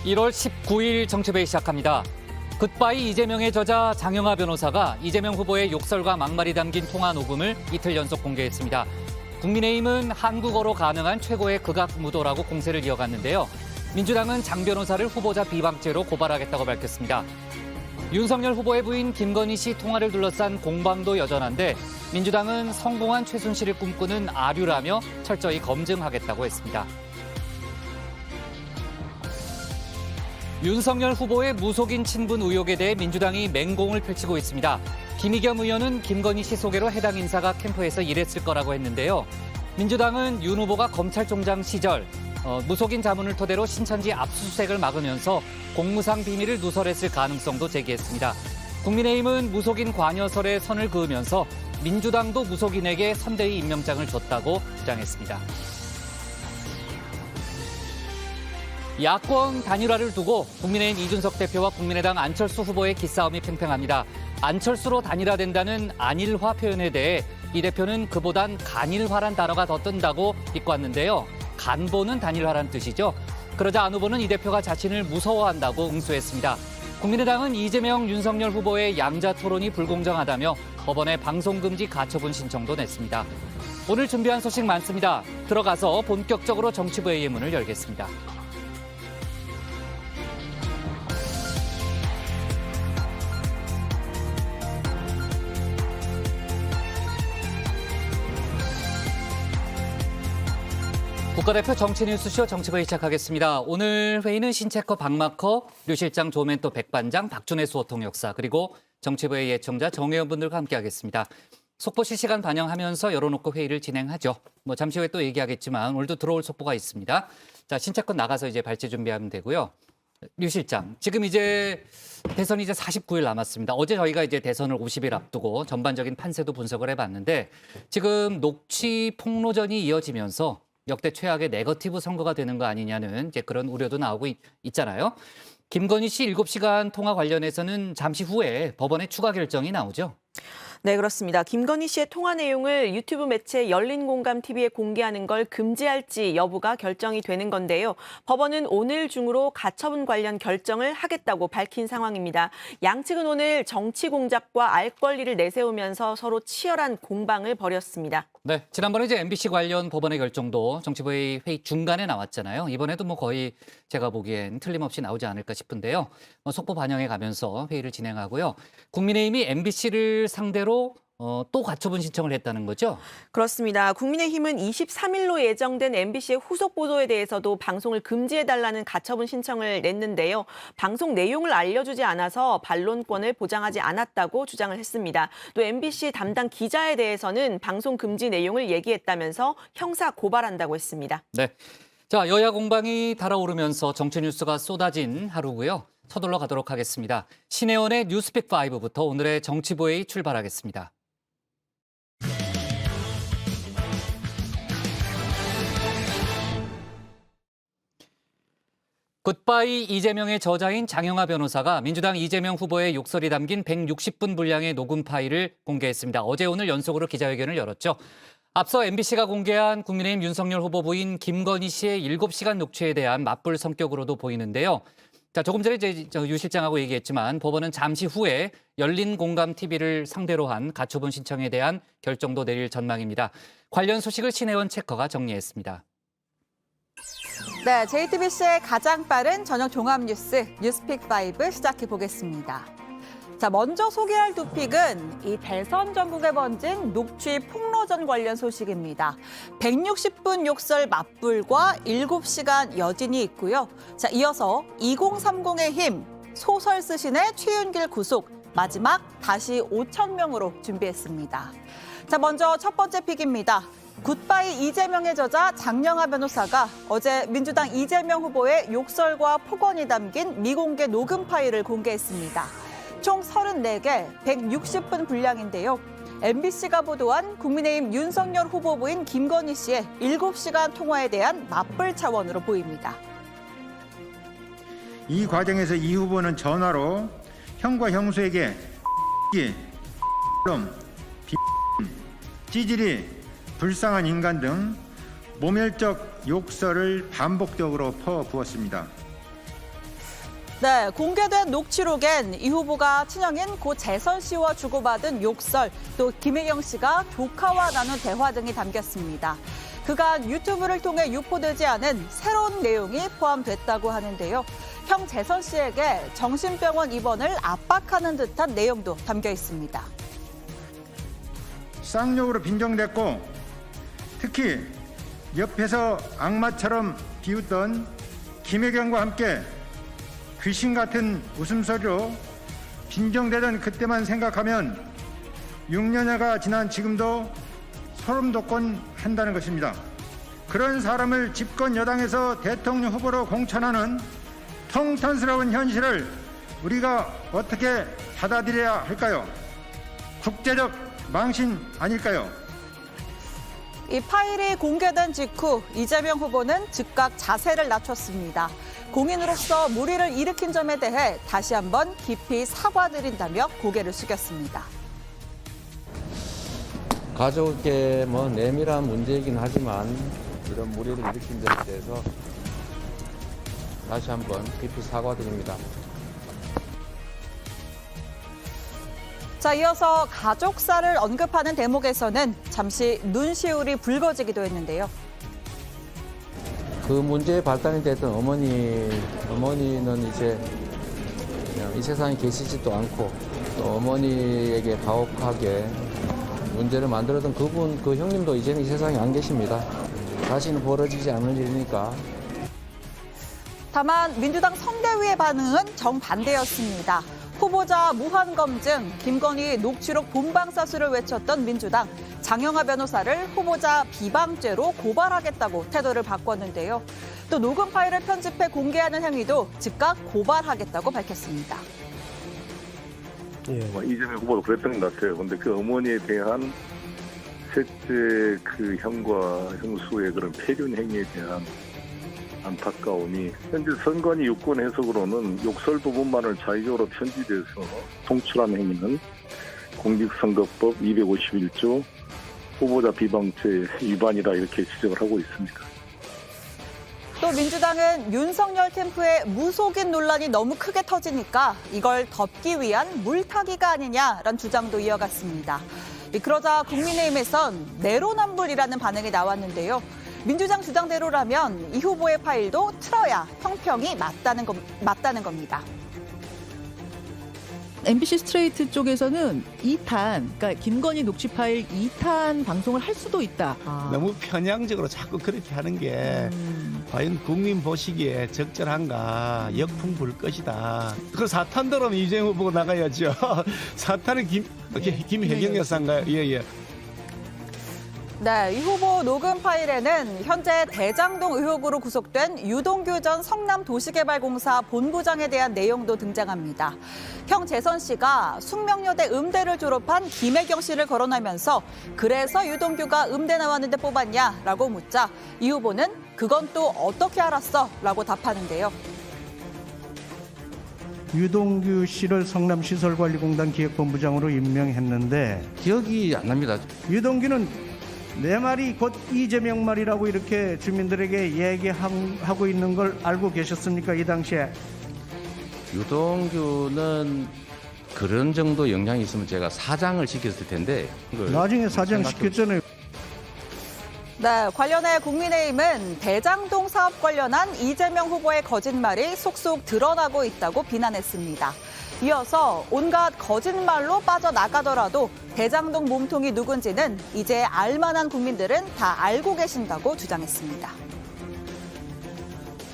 1월 19일 정치배이 시작합니다. 굿바이 이재명의 저자 장영하 변호사가 이재명 후보의 욕설과 막말이 담긴 통화 녹음을 이틀 연속 공개했습니다. 국민의힘은 한국어로 가능한 최고의 극악무도라고 공세를 이어갔는데요. 민주당은 장 변호사를 후보자 비방죄로 고발하겠다고 밝혔습니다. 윤석열 후보의 부인 김건희 씨 통화를 둘러싼 공방도 여전한데 민주당은 성공한 최순실을 꿈꾸는 아류라며 철저히 검증하겠다고 했습니다. 윤석열 후보의 무속인 친분 의혹에 대해 민주당이 맹공을 펼치고 있습니다. 김의겸 의원은 김건희 씨 소개로 해당 인사가 캠프에서 일했을 거라고 했는데요. 민주당은 윤 후보가 검찰총장 시절 무속인 자문을 토대로 신천지 압수수색을 막으면서 공무상 비밀을 누설했을 가능성도 제기했습니다. 국민의힘은 무속인 관여설에 선을 그으면서 민주당도 무속인에게 선대위 임명장을 줬다고 주장했습니다. 야권 단일화를 두고 국민의힘 이준석 대표와 국민의당 안철수 후보의 기싸움이 팽팽합니다. 안철수로 단일화된다는 안일화 표현에 대해 이 대표는 그보단 간일화란 단어가 더 뜬다고 비꼬았는데요. 간보는 단일화란 뜻이죠. 그러자 안 후보는 이 대표가 자신을 무서워한다고 응수했습니다. 국민의당은 이재명, 윤석열 후보의 양자 토론이 불공정하다며 법원에 방송금지 가처분 신청도 냈습니다. 오늘 준비한 소식 많습니다. 들어가서 본격적으로 정치부회의 문을 열겠습니다. 국가대표 정치뉴스쇼 정치부회의 시작하겠습니다. 오늘 회의는 신체커 박마커, 류 실장, 조멘토 백반장, 박준혜 수호통역사, 그리고 정치부회의 예청자 정의원분들과 함께하겠습니다. 속보 실시간 반영하면서 열어놓고 회의를 진행하죠. 잠시 후에 또 얘기하겠지만 오늘도 들어올 속보가 있습니다. 자, 신체컷 나가서 이제 발제 준비하면 되고요. 류 실장, 지금 이제 대선이 이제 49일 남았습니다. 어제 저희가 이제 대선을 50일 앞두고 전반적인 판세도 분석을 해봤는데 지금 녹취 폭로전이 이어지면서 역대 최악의 네거티브 선거가 되는 거 아니냐는 이제 그런 우려도 나오고 있잖아요. 김건희 씨 7시간 통화 관련해서는 잠시 후에 법원의 추가 결정이 나오죠. 네, 그렇습니다. 김건희 씨의 통화 내용을 유튜브 매체 열린공감TV에 공개하는 걸 금지할지 여부가 결정이 되는 건데요. 법원은 오늘 중으로 가처분 관련 결정을 하겠다고 밝힌 상황입니다. 양측은 오늘 정치 공작과 알 권리를 내세우면서 서로 치열한 공방을 벌였습니다. 네, 지난번에 이제 MBC 관련 법원의 결정도 정치부회의 회의 중간에 나왔잖아요. 이번에도 거의 제가 보기엔 틀림없이 나오지 않을까 싶은데요. 속보 반영해 가면서 회의를 진행하고요. 국민의힘이 MBC를 상대로 또 가처분 신청을 했다는 거죠? 그렇습니다. 국민의힘은 23일로 예정된 MBC의 후속 보도에 대해서도 방송을 금지해달라는 가처분 신청을 냈는데요. 방송 내용을 알려주지 않아서 반론권을 보장하지 않았다고 주장을 했습니다. 또 MBC 담당 기자에 대해서는 방송 금지 내용을 얘기했다면서 형사 고발한다고 했습니다. 네. 자, 여야 공방이 달아오르면서 정치 뉴스가 쏟아진 하루고요. 서둘러 가도록 하겠습니다. 신혜원의 뉴스픽 5부터 오늘의 정치부회의 출발하겠습니다. 굿바이 이재명의 저자인 장영하 변호사가 민주당 이재명 후보의 욕설이 담긴 160분 분량의 녹음 파일을 공개했습니다. 어제 오늘 연속으로 기자회견을 열었죠. 앞서 MBC가 공개한 국민의힘 윤석열 후보 부인 김건희 씨의 7시간 녹취에 대한 맞불 성격으로도 보이는데요. 자, 조금 전에 이제 유 실장하고 얘기했지만 법원은 잠시 후에 열린공감TV를 상대로 한 가처분 신청에 대한 결정도 내릴 전망입니다. 관련 소식을 신혜원 체커가 정리했습니다. 네, JTBC의 가장 빠른 저녁 종합 뉴스 뉴스픽5 시작해 보겠습니다. 자, 먼저 소개할 토픽은 이 대선 전국에 번진 녹취 폭로전 관련 소식입니다. 160분 욕설 맞불과 7시간 여진이 있고요. 자, 이어서 2030의 힘, 소설 쓰신의 최윤길 구속, 마지막 다시 5,000명으로 준비했습니다. 자, 먼저 첫 번째 픽입니다. 굿바이 이재명의 저자 장영하 변호사가 어제 민주당 이재명 후보의 욕설과 폭언이 담긴 미공개 녹음 파일을 공개했습니다. 총 34개, 160분 분량인데요. MBC가 보도한 국민의힘 윤석열 후보 부인 김건희 씨의 7시간 통화에 대한 맞불 차원으로 보입니다. 이 과정에서 이 후보는 전화로 형과 형수에게 찌질이 불쌍한 인간 등 모멸적 욕설을 반복적으로 퍼부었습니다. 네, 공개된 녹취록엔 이 후보가 친형인 고 재선 씨와 주고받은 욕설, 또 김혜경 씨가 조카와 나눈 대화 등이 담겼습니다. 그간 유튜브를 통해 유포되지 않은 새로운 내용이 포함됐다고 하는데요. 형 재선 씨에게 정신병원 입원을 압박하는 듯한 내용도 담겨 있습니다. 쌍욕으로 빈정댔고 특히 옆에서 악마처럼 비웃던 김혜경과 함께 귀신 같은 웃음소리로 빈정대던 그때만 생각하면 6년여가 지난 지금도 소름 돋곤 한다는 것입니다. 그런 사람을 집권 여당에서 대통령 후보로 공천하는 통탄스러운 현실을 우리가 어떻게 받아들여야 할까요? 국제적 망신 아닐까요? 이 파일이 공개된 직후 이재명 후보는 즉각 자세를 낮췄습니다. 공인으로서 무리를 일으킨 점에 대해 다시 한번 깊이 사과드린다며 고개를 숙였습니다. 가족의 내밀한 문제이긴 하지만 이런 무리를 일으킨 점에 대해서 다시 한번 깊이 사과드립니다. 자, 이어서 가족사를 언급하는 대목에서는 잠시 눈시울이 붉어지기도 했는데요. 그 문제의 발단이 됐던 어머니는 이제 그냥 이 세상에 계시지도 않고 또 어머니에게 가혹하게 문제를 만들었던 그분, 그 형님도 이제는 이 세상에 안 계십니다. 다시는 벌어지지 않을 일이니까. 다만 민주당 선대위의 반응은 정반대였습니다. 후보자 무한검증, 김건희 녹취록 본방사수를 외쳤던 민주당, 장영하 변호사를 후보자 비방죄로 고발하겠다고 태도를 바꿨는데요. 또 녹음 파일을 편집해 공개하는 행위도 즉각 고발하겠다고 밝혔습니다. 이재명 후보도 그랬던 것 같아요. 근데 그 어머니에 대한 셋째 그 형과 형수의 그런 폐륜 행위에 대한 안타까움이 현재 선관위 유권 해석으로는 욕설 부분만을 자의적으로 편집해서 송출한 행위는 공직선거법 251조 후보자 비방죄 위반이다 이렇게 지적을 하고 있습니다. 또 민주당은 윤석열 캠프의 무속인 논란이 너무 크게 터지니까 이걸 덮기 위한 물타기가 아니냐라는 주장도 이어갔습니다. 그러자 국민의힘에선 내로남불이라는 반응이 나왔는데요. 민주당 주장대로라면 이 후보의 파일도 틀어야 형평이 맞다는 겁니다. MBC 스트레이트 쪽에서는 2탄, 그러니까 김건희 녹취 파일 2탄 방송을 할 수도 있다. 너무 편향적으로 자꾸 그렇게 하는 게 과연 국민 보시기에 적절한가, 역풍 불 것이다. 그 4탄대로는 이재명 후보가 나가야죠. 4탄은 김혜경 여사인가요? 예. 네, 이 후보 녹음 파일에는 현재 대장동 의혹으로 구속된 유동규 전 성남도시개발공사 본부장에 대한 내용도 등장합니다. 형 재선 씨가 숙명여대 음대를 졸업한 김혜경 씨를 거론하면서 그래서 유동규가 음대 나왔는데 뽑았냐라고 묻자 이 후보는 그건 또 어떻게 알았어? 라고 답하는데요. 유동규 씨를 성남시설관리공단 기획본부장으로 임명했는데 기억이 안 납니다. 유동규는 내 말이 곧 이재명 말이라고 이렇게 주민들에게 얘기하고 있는 걸 알고 계셨습니까? 이 당시에? 유동규는 그런 정도 영향이 있으면 제가 사장을 시켰을 텐데. 나중에 사장 시켰잖아요. 네, 관련해 국민의힘은 대장동 사업 관련한 이재명 후보의 거짓말이 속속 드러나고 있다고 비난했습니다. 이어서 온갖 거짓말로 빠져나가더라도 대장동 몸통이 누군지는 이제 알만한 국민들은 다 알고 계신다고 주장했습니다.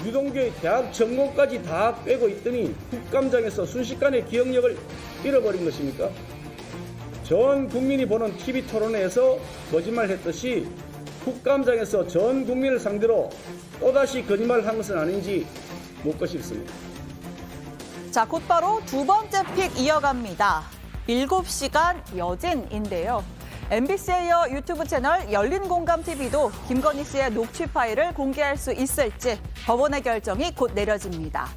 유동규의 대학 전공까지 다 빼고 있더니 국감장에서 순식간에 기억력을 잃어버린 것입니까? 전 국민이 보는 TV 토론회에서 거짓말했듯이 국감장에서 전 국민을 상대로 또다시 거짓말한 것은 아닌지 묻고 싶습니다. 자, 곧바로 두 번째 픽 이어갑니다. 7시간 여진인데요. MBC에 이어 유튜브 채널 열린공감TV도 김건희 씨의 녹취 파일을 공개할 수 있을지 법원의 결정이 곧 내려집니다.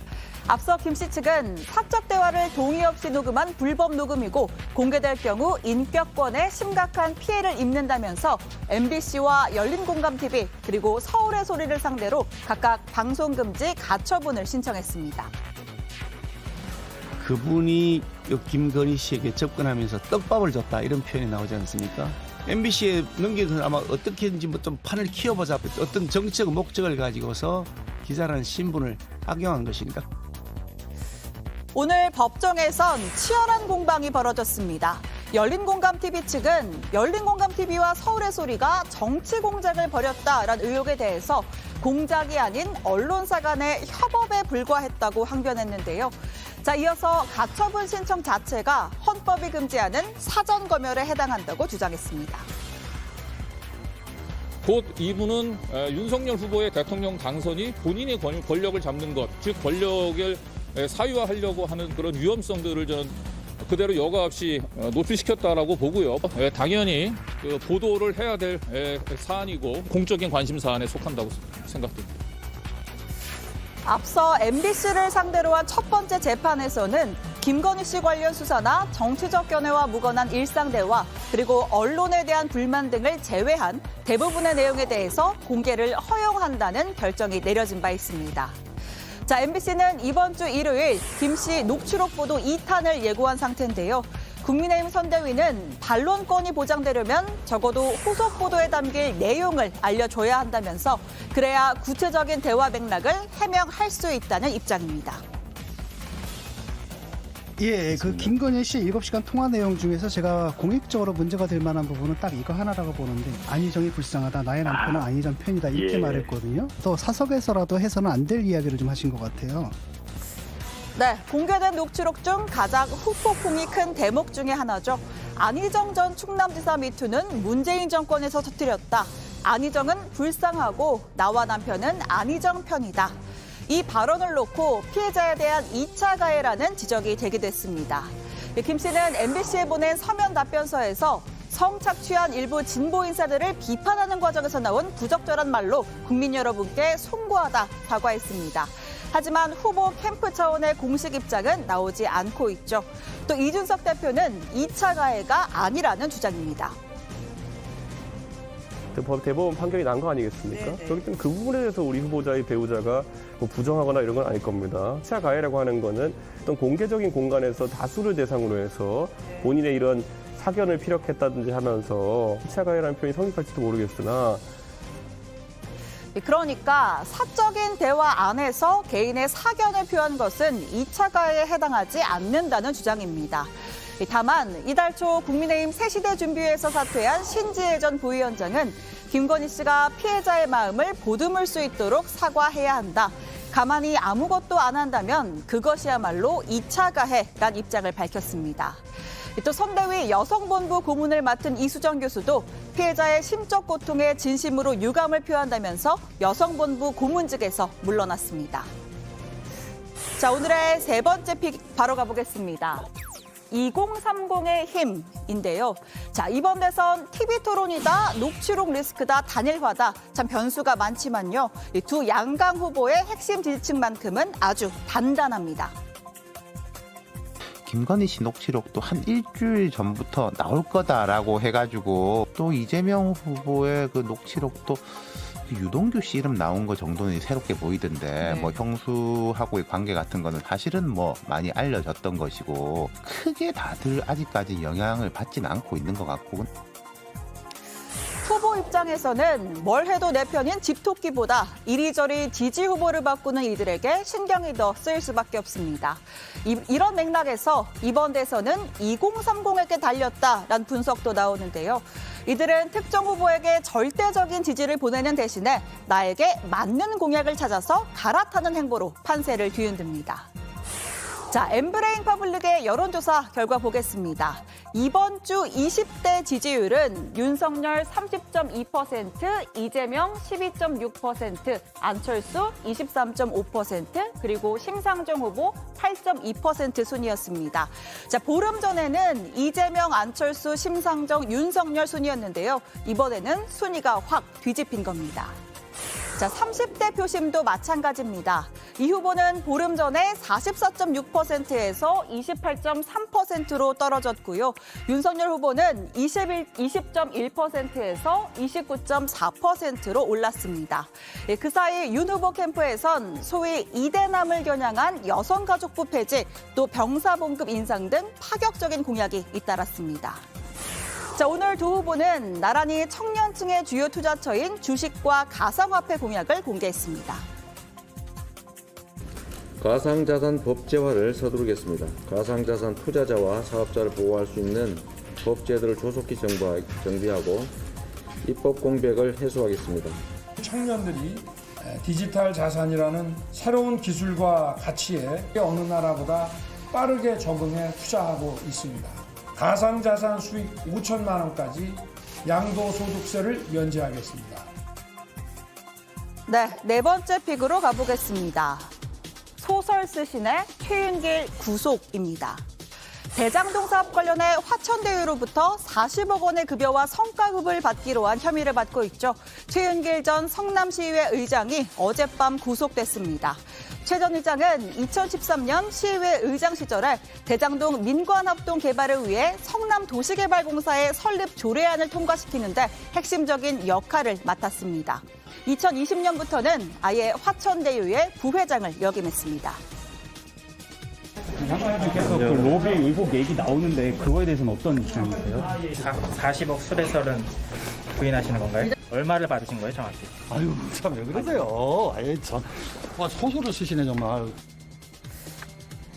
앞서 김 씨 측은 사적 대화를 동의 없이 녹음한 불법 녹음이고 공개될 경우 인격권에 심각한 피해를 입는다면서 MBC와 열린공감TV 그리고 서울의 소리를 상대로 각각 방송금지 가처분을 신청했습니다. 그분이 김건희 씨에게 접근하면서 떡밥을 줬다 이런 표현이 나오지 않습니까? MBC에 넘기는 아마 어떻게든지 뭐 좀 판을 키워보자 어떤 정치적 목적을 가지고서 기자라는 신분을 악용한 것이니까. 오늘 법정에선 치열한 공방이 벌어졌습니다. 열린공감TV 측은 열린공감TV와 서울의 소리가 정치 공작을 벌였다라는 의혹에 대해서 공작이 아닌 언론사 간의 협업에 불과했다고 항변했는데요. 자, 이어서 가처분 신청 자체가 헌법이 금지하는 사전 검열에 해당한다고 주장했습니다. 곧 이분은 윤석열 후보의 대통령 당선이 본인의 권력을 잡는 것, 즉 권력을 사유화하려고 하는 그런 위험성들을 저는 그대로 여과 없이 노출시켰다라고 보고요. 당연히 그 보도를 해야 될 사안이고 공적인 관심 사안에 속한다고 생각됩니다. 앞서 MBC를 상대로 한 첫 번째 재판에서는 김건희 씨 관련 수사나 정치적 견해와 무관한 일상 대화, 그리고 언론에 대한 불만 등을 제외한 대부분의 내용에 대해서 공개를 허용한다는 결정이 내려진 바 있습니다. 자, MBC는 이번 주 일요일 김 씨 녹취록 보도 2탄을 예고한 상태인데요. 국민의힘 선대위는 반론권이 보장되려면 적어도 후속 보도에 담길 내용을 알려줘야 한다면서 그래야 구체적인 대화 맥락을 해명할 수 있다는 입장입니다. 예, 그 김건희 씨 7시간 통화 내용 중에서 제가 공익적으로 문제가 될 만한 부분은 딱 이거 하나라고 보는데 안희정이 불쌍하다, 나의 남편은 안희정 편이다 이렇게 말했거든요. 또 사석에서라도 해서는 안 될 이야기를 좀 하신 것 같아요. 네, 공개된 녹취록 중 가장 후폭풍이 큰 대목 중에 하나죠. 안희정 전 충남지사 미투는 문재인 정권에서 터뜨렸다. 안희정은 불쌍하고 나와 남편은 안희정 편이다. 이 발언을 놓고 피해자에 대한 2차 가해라는 지적이 되기도 했습니다. 김 씨는 MBC에 보낸 서면 답변서에서 성착취한 일부 진보 인사들을 비판하는 과정에서 나온 부적절한 말로 국민 여러분께 송구하다 사과했습니다. 하지만 후보 캠프 차원의 공식 입장은 나오지 않고 있죠. 또 이준석 대표는 2차 가해가 아니라는 주장입니다. 대법원 판결이 난 거 아니겠습니까? 그렇기 때문에 그 부분에 대해서 우리 후보자의 배우자가 뭐 부정하거나 이런 건 아닐 겁니다. 2차 가해라고 하는 거는 어떤 공개적인 공간에서 다수를 대상으로 해서 본인의 이런 사견을 피력했다든지 하면서 2차 가해라는 표현이 성립할지도 모르겠으나 그러니까 사적인 대화 안에서 개인의 사견을 표한 것은 2차 가해에 해당하지 않는다는 주장입니다. 다만 이달 초 국민의힘 새시대 준비위에서 사퇴한 신지혜 전 부위원장은 김건희 씨가 피해자의 마음을 보듬을 수 있도록 사과해야 한다. 가만히 아무것도 안 한다면 그것이야말로 2차 가해란 입장을 밝혔습니다. 또 선대위 여성본부 고문을 맡은 이수정 교수도 피해자의 심적 고통에 진심으로 유감을 표한다면서 여성본부 고문직에서 물러났습니다. 자, 오늘의 세 번째 픽 바로 가보겠습니다. 2030의 힘인데요. 자, 이번 대선 TV 토론이다, 녹취록 리스크다, 단일화다. 참 변수가 많지만요. 이 두 양강 후보의 핵심 지지층만큼은 아주 단단합니다. 김건희 씨 녹취록도 한 일주일 전부터 나올 거다라고 해가지고 또 이재명 후보의 그 녹취록도 유동규 씨 이름 나온 거 정도는 새롭게 보이던데 뭐 형수하고의 관계 같은 거는 사실은 뭐 많이 알려졌던 것이고 크게 다들 아직까지 영향을 받지는 않고 있는 것 같고. 후보 입장에서는 뭘 해도 내 편인 집토끼보다 이리저리 지지 후보를 바꾸는 이들에게 신경이 더 쓰일 수밖에 없습니다. 이런 맥락에서 이번 대선은 2030에게 달렸다라는 분석도 나오는데요. 이들은 특정 후보에게 절대적인 지지를 보내는 대신에 나에게 맞는 공약을 찾아서 갈아타는 행보로 판세를 뒤흔듭니다. 자, 엠브레인 퍼블릭의 여론조사 결과 보겠습니다. 이번 주 20대 지지율은 윤석열 30.2%, 이재명 12.6%, 안철수 23.5%, 그리고 심상정 후보 8.2% 순이었습니다. 자, 보름 전에는 이재명, 안철수, 심상정, 윤석열 순이었는데요. 이번에는 순위가 확 뒤집힌 겁니다. 자, 30대 표심도 마찬가지입니다. 이 후보는 보름 전에 44.6%에서 28.3%로 떨어졌고요. 윤석열 후보는 20.1%에서 29.4%로 올랐습니다. 그 사이 윤 후보 캠프에선 소위 이대남을 겨냥한 여성가족부 폐지, 또 병사봉급 인상 등 파격적인 공약이 잇따랐습니다. 자, 오늘 두 후보는 나란히 청년층의 주요 투자처인 주식과 가상화폐 공약을 공개했습니다. 가상자산 법제화를 서두르겠습니다. 가상자산 투자자와 사업자를 보호할 수 있는 법제도를 조속히 정비하고 입법 공백을 해소하겠습니다. 청년들이 디지털 자산이라는 새로운 기술과 가치에 어느 나라보다 빠르게 적응해 투자하고 있습니다. 가상자산 수익 5천만 원까지 양도소득세를 면제하겠습니다. 네, 네 번째 픽으로 가보겠습니다. 소설 쓰신의 최윤길 구속입니다. 대장동 사업 관련해 화천대유로부터 40억 원의 급여와 성과급을 받기로 한 혐의를 받고 있죠. 최윤길 전 성남시의회 의장이 어젯밤 구속됐습니다. 최 전 의장은 2013년 시의회 의장 시절에 대장동 민관합동 개발을 위해 성남도시개발공사의 설립 조례안을 통과시키는데 핵심적인 역할을 맡았습니다. 2020년부터는 아예 화천대유의 부회장을 역임했습니다. 계속 그 로비 의혹 얘기 나오는데 그거에 대해서는 어떤 입장이세요? 40억 수배설은 부인하시는 건가요? 얼마를 받으신 거예요, 정확히? 아유, 참 왜 그러세요? 아예 참. 와, 소설을 쓰시네, 정말.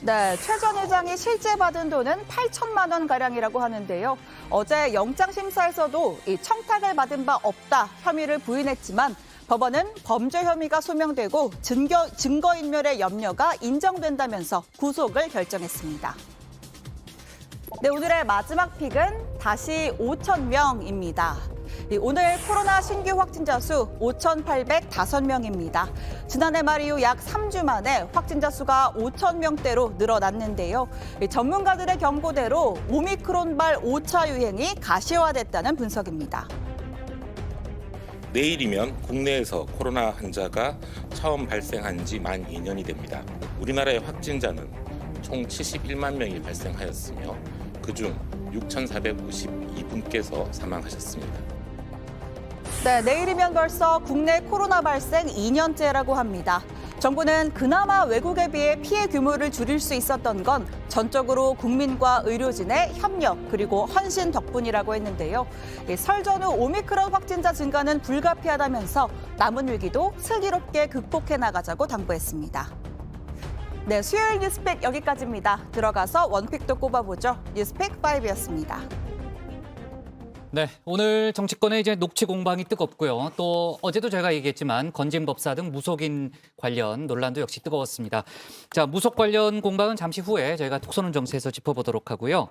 네, 최 전 회장이 실제 받은 돈은 8천만 원 가량이라고 하는데요. 어제 영장심사에서도 이 청탁을 받은 바 없다 혐의를 부인했지만 법원은 범죄 혐의가 소명되고 증거인멸의 염려가 인정된다면서 구속을 결정했습니다. 네, 오늘의 마지막 픽은 다시 5,000명입니다. 오늘 코로나 신규 확진자 수 5,805명입니다. 지난해 말 이후 약 3주 만에 확진자 수가 5,000명대로 늘어났는데요. 전문가들의 경고대로 오미크론발 5차 유행이 가시화됐다는 분석입니다. 내일이면 국내에서 코로나 환자가 처음 발생한 지 만 2년이 됩니다. 우리나라의 확진자는 총 71만 명이 발생하였으며 그중 6,452분께서 사망하셨습니다. 네, 내일이면 벌써 국내 코로나 발생 2년째라고 합니다. 정부는 그나마 외국에 비해 피해 규모를 줄일 수 있었던 건 전적으로 국민과 의료진의 협력 그리고 헌신 덕분이라고 했는데요. 설 전후 오미크론 확진자 증가는 불가피하다면서 남은 위기도 슬기롭게 극복해 나가자고 당부했습니다. 네, 수요일 뉴스픽 여기까지입니다. 들어가서 원픽도 꼽아보죠. 뉴스픽 5였습니다. 네, 오늘 정치권에 이제 녹취 공방이 뜨겁고요. 또 어제도 제가 얘기했지만 건진법사 등 무속인 관련 논란도 역시 뜨거웠습니다. 자, 무속 관련 공방은 잠시 후에 저희가 톡 쏘는 정치에서 짚어보도록 하고요.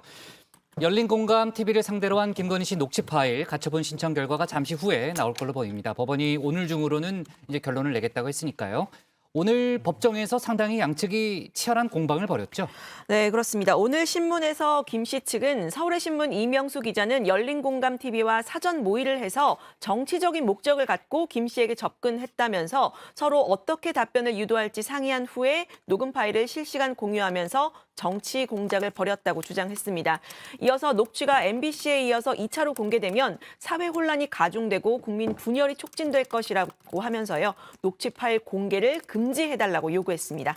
열린공감 TV를 상대로 한 김건희 씨 녹취 파일 가처분 신청 결과가 잠시 후에 나올 걸로 보입니다. 법원이 오늘 중으로는 이제 결론을 내겠다고 했으니까요. 오늘 법정에서 상당히 양측이 치열한 공방을 벌였죠. 네, 그렇습니다. 오늘 신문에서 김 씨 측은 서울의 신문 이명수 기자는 열린공감TV와 사전 모의를 해서 정치적인 목적을 갖고 김 씨에게 접근했다면서 서로 어떻게 답변을 유도할지 상의한 후에 녹음 파일을 실시간 공유하면서 정치 공작을 벌였다고 주장했습니다. 이어서 녹취가 MBC에 이어서 2차로 공개되면 사회 혼란이 가중되고 국민 분열이 촉진될 것이라고 하면서요. 녹취 파일 공개를 금지해달라고 요구했습니다.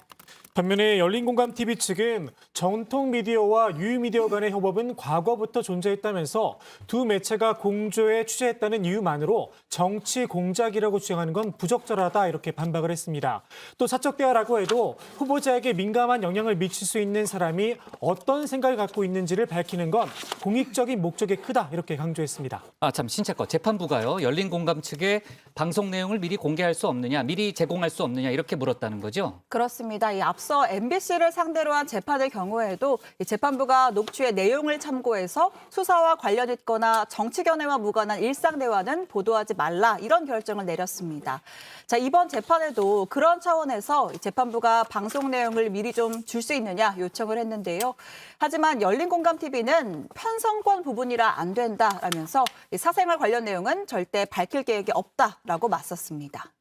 반면에 열린공감TV 측은 전통 미디어와 유미디어 간의 협업은 과거부터 존재했다면서 두 매체가 공조해 취재했다는 이유만으로 정치 공작이라고 주장하는 건 부적절하다 이렇게 반박을 했습니다. 또 사적 대화라고 해도 후보자에게 민감한 영향을 미칠 수 있는 사람이 어떤 생각을 갖고 있는지를 밝히는 건 공익적인 목적이 크다 이렇게 강조했습니다. 참 신채껏 재판부가요. 열린공감 측에 방송 내용을 미리 공개할 수 없느냐, 미리 제공할 수 없느냐 이렇게 물었다는 거죠. 그렇습니다. 앞서 MBC를 상대로 한 재판의 경우에도 재판부가 녹취의 내용을 참고해서 수사와 관련 있거나 정치 견해와 무관한 일상 대화는 보도하지 말라 이런 결정을 내렸습니다. 자, 이번 재판에도 그런 차원에서 재판부가 방송 내용을 미리 좀 줄 수 있느냐 요청을 했는데요. 하지만 열린공감TV는 편성권 부분이라 안 된다라면서 사생활 관련 내용은 절대 밝힐 계획이 없다라고 맞섰습니다.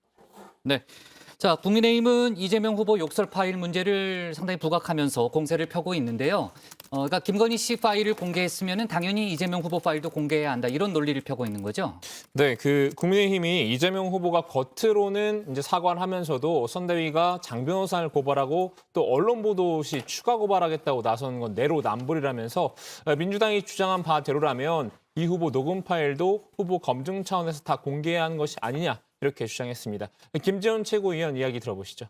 네. 자, 국민의힘은 이재명 후보 욕설 파일 문제를 상당히 부각하면서 공세를 펴고 있는데요. 그러니까 김건희 씨 파일을 공개했으면 당연히 이재명 후보 파일도 공개해야 한다. 이런 논리를 펴고 있는 거죠. 네, 국민의힘이 이재명 후보가 겉으로는 이제 사과를 하면서도 선대위가 장 변호사를 고발하고 또 언론 보도 시 추가 고발하겠다고 나서는 건 내로남불이라면서 민주당이 주장한 바대로라면 이 후보 녹음 파일도 후보 검증 차원에서 다 공개해야 하는 것이 아니냐 이렇게 주장했습니다. 김재원 최고위원 이야기 들어보시죠.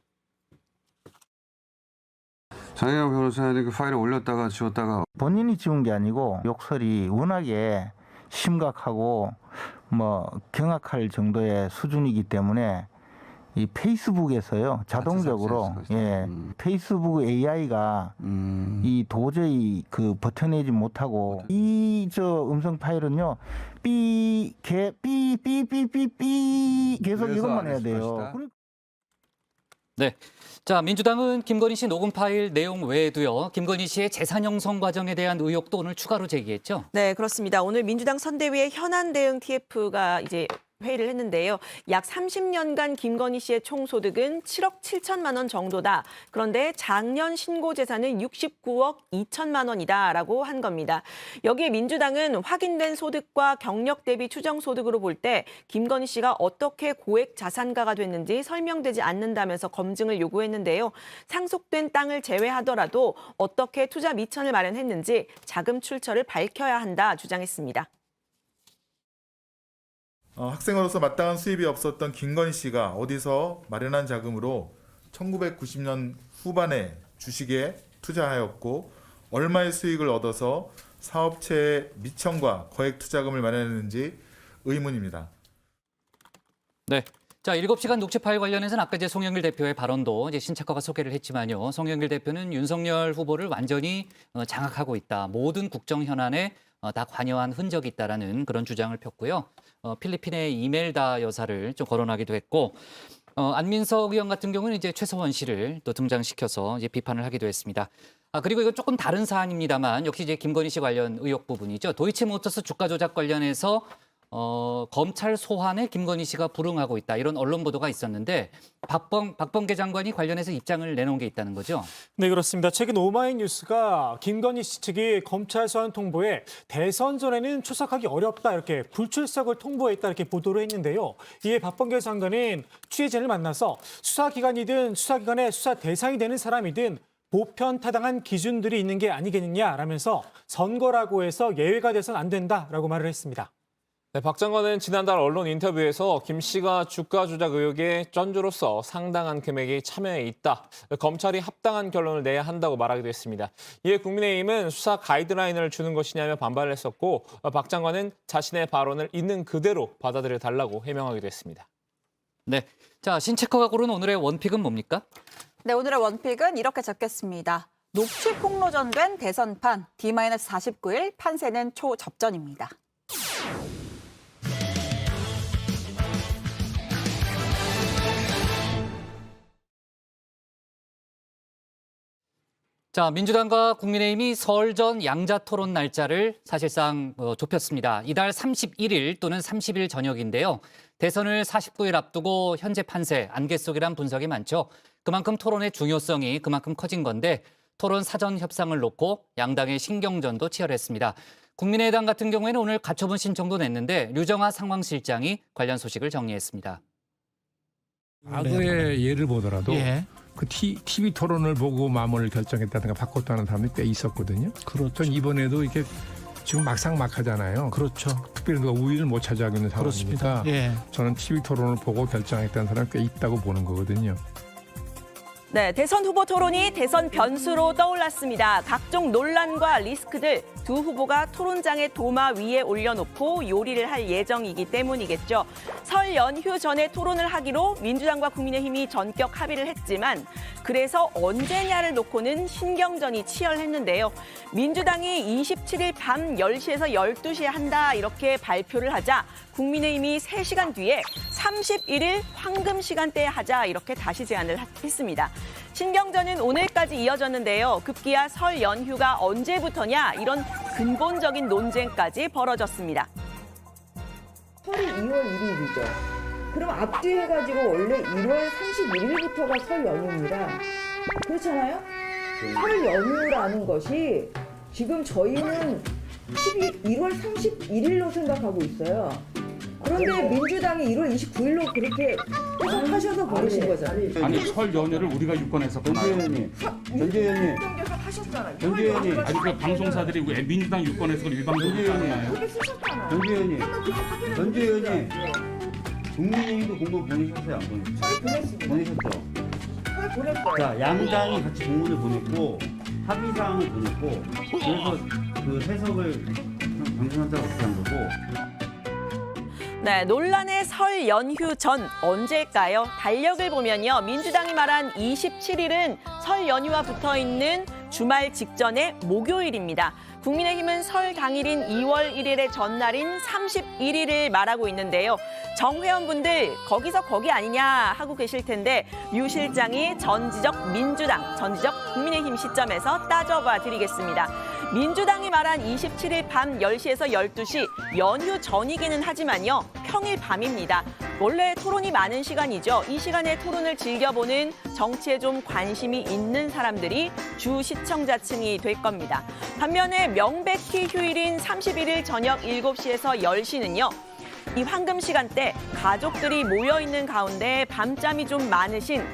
장혜영 변호사는 그 파일을 올렸다가 지웠다가 본인이 지운 게 아니고 욕설이 워낙에 심각하고 경악할 정도의 수준이기 때문에 이 페이스북에서요 자동적으로 페이스북 AI가 이 도저히 그 버텨내지 못하고 이 음성 파일은요 삐 계속 이것만 해야 돼요. 네. 자, 민주당은 김건희 씨 녹음 파일 내용 외에도요. 김건희 씨의 재산 형성 과정에 대한 의혹도 오늘 추가로 제기했죠. 네, 그렇습니다. 오늘 민주당 선대위의 현안 대응 TF가 이제 회의를 했는데요. 약 30년간 김건희 씨의 총 소득은 7억 7천만 원 정도다. 그런데 작년 신고 재산은 69억 2천만 원이다라고 한 겁니다. 여기에 민주당은 확인된 소득과 경력 대비 추정 소득으로 볼 때 김건희 씨가 어떻게 고액 자산가가 됐는지 설명되지 않는다면서 검증을 요구했는데요. 상속된 땅을 제외하더라도 어떻게 투자 미천을 마련했는지 자금 출처를 밝혀야 한다 주장했습니다. 학생으로서 마땅한 수입이 없었던 김건희 씨가 어디서 마련한 자금으로 1990년 후반에 주식에 투자하였고 얼마의 수익을 얻어서 사업체의 미천과 거액 투자금을 마련했는지 의문입니다. 네. 자, 7시간 녹취 파일 관련해서는 아까 이제 송영길 대표의 발언도 이제 신착화가 소개를 했지만요. 송영길 대표는 윤석열 후보를 완전히 장악하고 있다. 모든 국정 현안에 다 관여한 흔적이 있다라는 그런 주장을 폈고요. 필리핀의 이멜다 여사를 좀 거론하기도 했고, 안민석 의원 같은 경우는 이제 최서원 씨를 또 등장시켜서 이제 비판을 하기도 했습니다. 그리고 이건 조금 다른 사안입니다만 역시 이제 김건희 씨 관련 의혹 부분이죠. 도이치모터스 주가 조작 관련해서 검찰 소환에 김건희 씨가 불응하고 있다. 이런 언론 보도가 있었는데 박범계 장관이 관련해서 입장을 내놓은 게 있다는 거죠. 네, 그렇습니다. 최근 오마이뉴스가 김건희 씨 측이 검찰 소환 통보에 대선 전에는 출석하기 어렵다 이렇게 불출석을 통보했다 이렇게 보도를 했는데요. 이에 박범계 장관은 취재진을 만나서 수사기관이든 수사기관의 수사 대상이 되는 사람이든 보편타당한 기준들이 있는 게 아니겠느냐라면서 선거라고 해서 예외가 돼서는 안 된다라고 말을 했습니다. 네, 박 장관은 지난달 언론 인터뷰에서 김 씨가 주가 조작 의혹의 전주로서 상당한 금액이 참여해 있다. 검찰이 합당한 결론을 내야 한다고 말하기도 했습니다. 이에 국민의힘은 수사 가이드라인을 주는 것이냐며 반발을 했었고 박 장관은 자신의 발언을 있는 그대로 받아들여 달라고 해명하기도 했습니다. 네, 자 신체커가 고른 오늘의 원픽은 뭡니까? 네, 오늘의 원픽은 이렇게 적겠습니다. 녹취 폭로전된 대선판 D-49일 판세는 초접전입니다. 자, 민주당과 국민의힘이 설 전 양자 토론 날짜를 사실상 좁혔습니다. 이달 31일 또는 30일 저녁인데요. 대선을 49일 앞두고 현재 판세, 안개 속이란 분석이 많죠. 그만큼 토론의 중요성이 그만큼 커진 건데 토론 사전 협상을 놓고 양당의 신경전도 치열했습니다. 국민의당 같은 경우에는 오늘 가처분 신청도 냈는데 류정하 상황실장이 관련 소식을 정리했습니다. 과거의 예를 보더라도 그 TV 토론을 보고 마음을 결정했다든가 바꿨다는 사람이 꽤 있었거든요. 그렇죠. 이번에도 이렇게 지금 막상막하잖아요. 그렇죠. 특별히 누가 우위를 못 차지하고 있는 상황이니까 저는 TV 토론을 보고 결정했다는 사람이 꽤 있다고 보는 거거든요. 네, 대선 후보 토론이 대선 변수로 떠올랐습니다. 각종 논란과 리스크들 두 후보가 토론장의 도마 위에 올려놓고 요리를 할 예정이기 때문이겠죠. 설 연휴 전에 토론을 하기로 민주당과 국민의힘이 전격 합의를 했지만 그래서 언제냐를 놓고는 신경전이 치열했는데요. 민주당이 27일 밤 10시에서 12시에 한다 이렇게 발표를 하자 국민의힘이 3시간 뒤에 31일 황금 시간대에 하자 이렇게 다시 제안을 했습니다. 신경전은 오늘까지 이어졌는데요. 급기야 설 연휴가 언제부터냐 이런 근본적인 논쟁까지 벌어졌습니다. 설이 2월 1일이죠. 그럼 앞뒤해가지고 원래 1월 31일부터가 설 연휴입니다. 그렇잖아요? 설 연휴라는 것이 지금 저희는 1월 31일로 생각하고 있어요. 그런데 민주당이 1월 29일로 그렇게 해석하셔서 보내신 거잖아요. 아니 설 연휴를 우리가 유권해서 전재 의원님, 하셨잖아요. 전재 의원님, 아니 그 방송사들이 민주당 유권해서 일방적으로 했잖아요. 전재 의원님, 전재 의원님, 국민의힘도 공문 보내셨어요, 안 보내셨어요? 보냈습니다. 보내셨죠. 보냈어요. 자, 양당이 같이 공문을 보냈고 합의사항을 보냈고 그래서 그 해석을 방송한다고 그렇게 한 거고. 네, 논란의 설 연휴 전 언제일까요? 달력을 보면요. 민주당이 말한 27일은 설 연휴와 붙어 있는 주말 직전의 목요일입니다. 국민의힘은 설 당일인 2월 1일의 전날인 31일을 말하고 있는데요. 정 회원분들 거기서 거기 아니냐 하고 계실 텐데 유 실장이 전지적 민주당, 전지적 국민의힘 시점에서 따져봐 드리겠습니다. 민주당이 말한 27일 밤 10시에서 12시 연휴 전이기는 하지만요. 평일 밤입니다. 원래 토론이 많은 시간이죠. 이 시간에 토론을 즐겨보는 정치에 좀 관심이 있는 사람들이 주 시청자층이 될 겁니다. 반면에 명백히 휴일인 31일 저녁 7시에서 10시는요. 이 황금 시간대 가족들이 모여있는 가운데 밤잠이 좀 많으신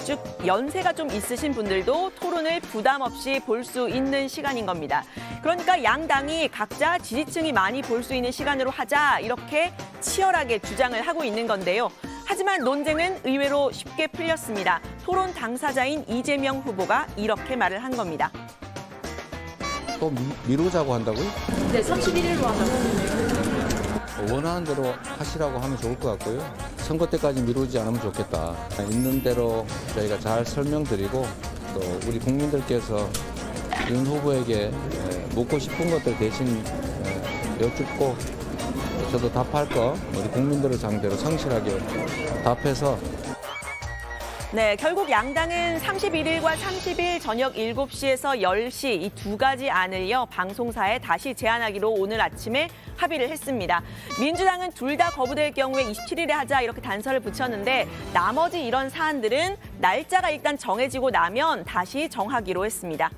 즉 연세가 좀 있으신 분들도 토론을 부담 없이 볼 수 있는 시간인 겁니다. 그러니까 양당이 각자 지지층이 많이 볼 수 있는 시간으로 하자 이렇게 치열하게 주장을 하고 있는 건데요. 하지만 논쟁은 의외로 쉽게 풀렸습니다. 토론 당사자인 이재명 후보가 이렇게 말을 한 겁니다. 또 미루자고 한다고요? 네, 31일로 하자고. 원하는 대로 하시라고 하면 좋을 것 같고요. 선거 때까지 미루지 않으면 좋겠다. 있는 대로 저희가 잘 설명드리고 또 우리 국민들께서 윤 후보에게 묻고 싶은 것들 대신 여쭙고 저도 답할 거 우리 국민들을 상대로 성실하게 답해서 네, 결국 양당은 31일과 30일 저녁 7시에서 10시 이 두 가지 안을요 방송사에 다시 제안하기로 오늘 아침에 합의를 했습니다. 민주당은 둘 다 거부될 경우에 27일에 하자 이렇게 단서를 붙였는데 나머지 이런 사안들은 날짜가 일단 정해지고 나면 다시 정하기로 했습니다.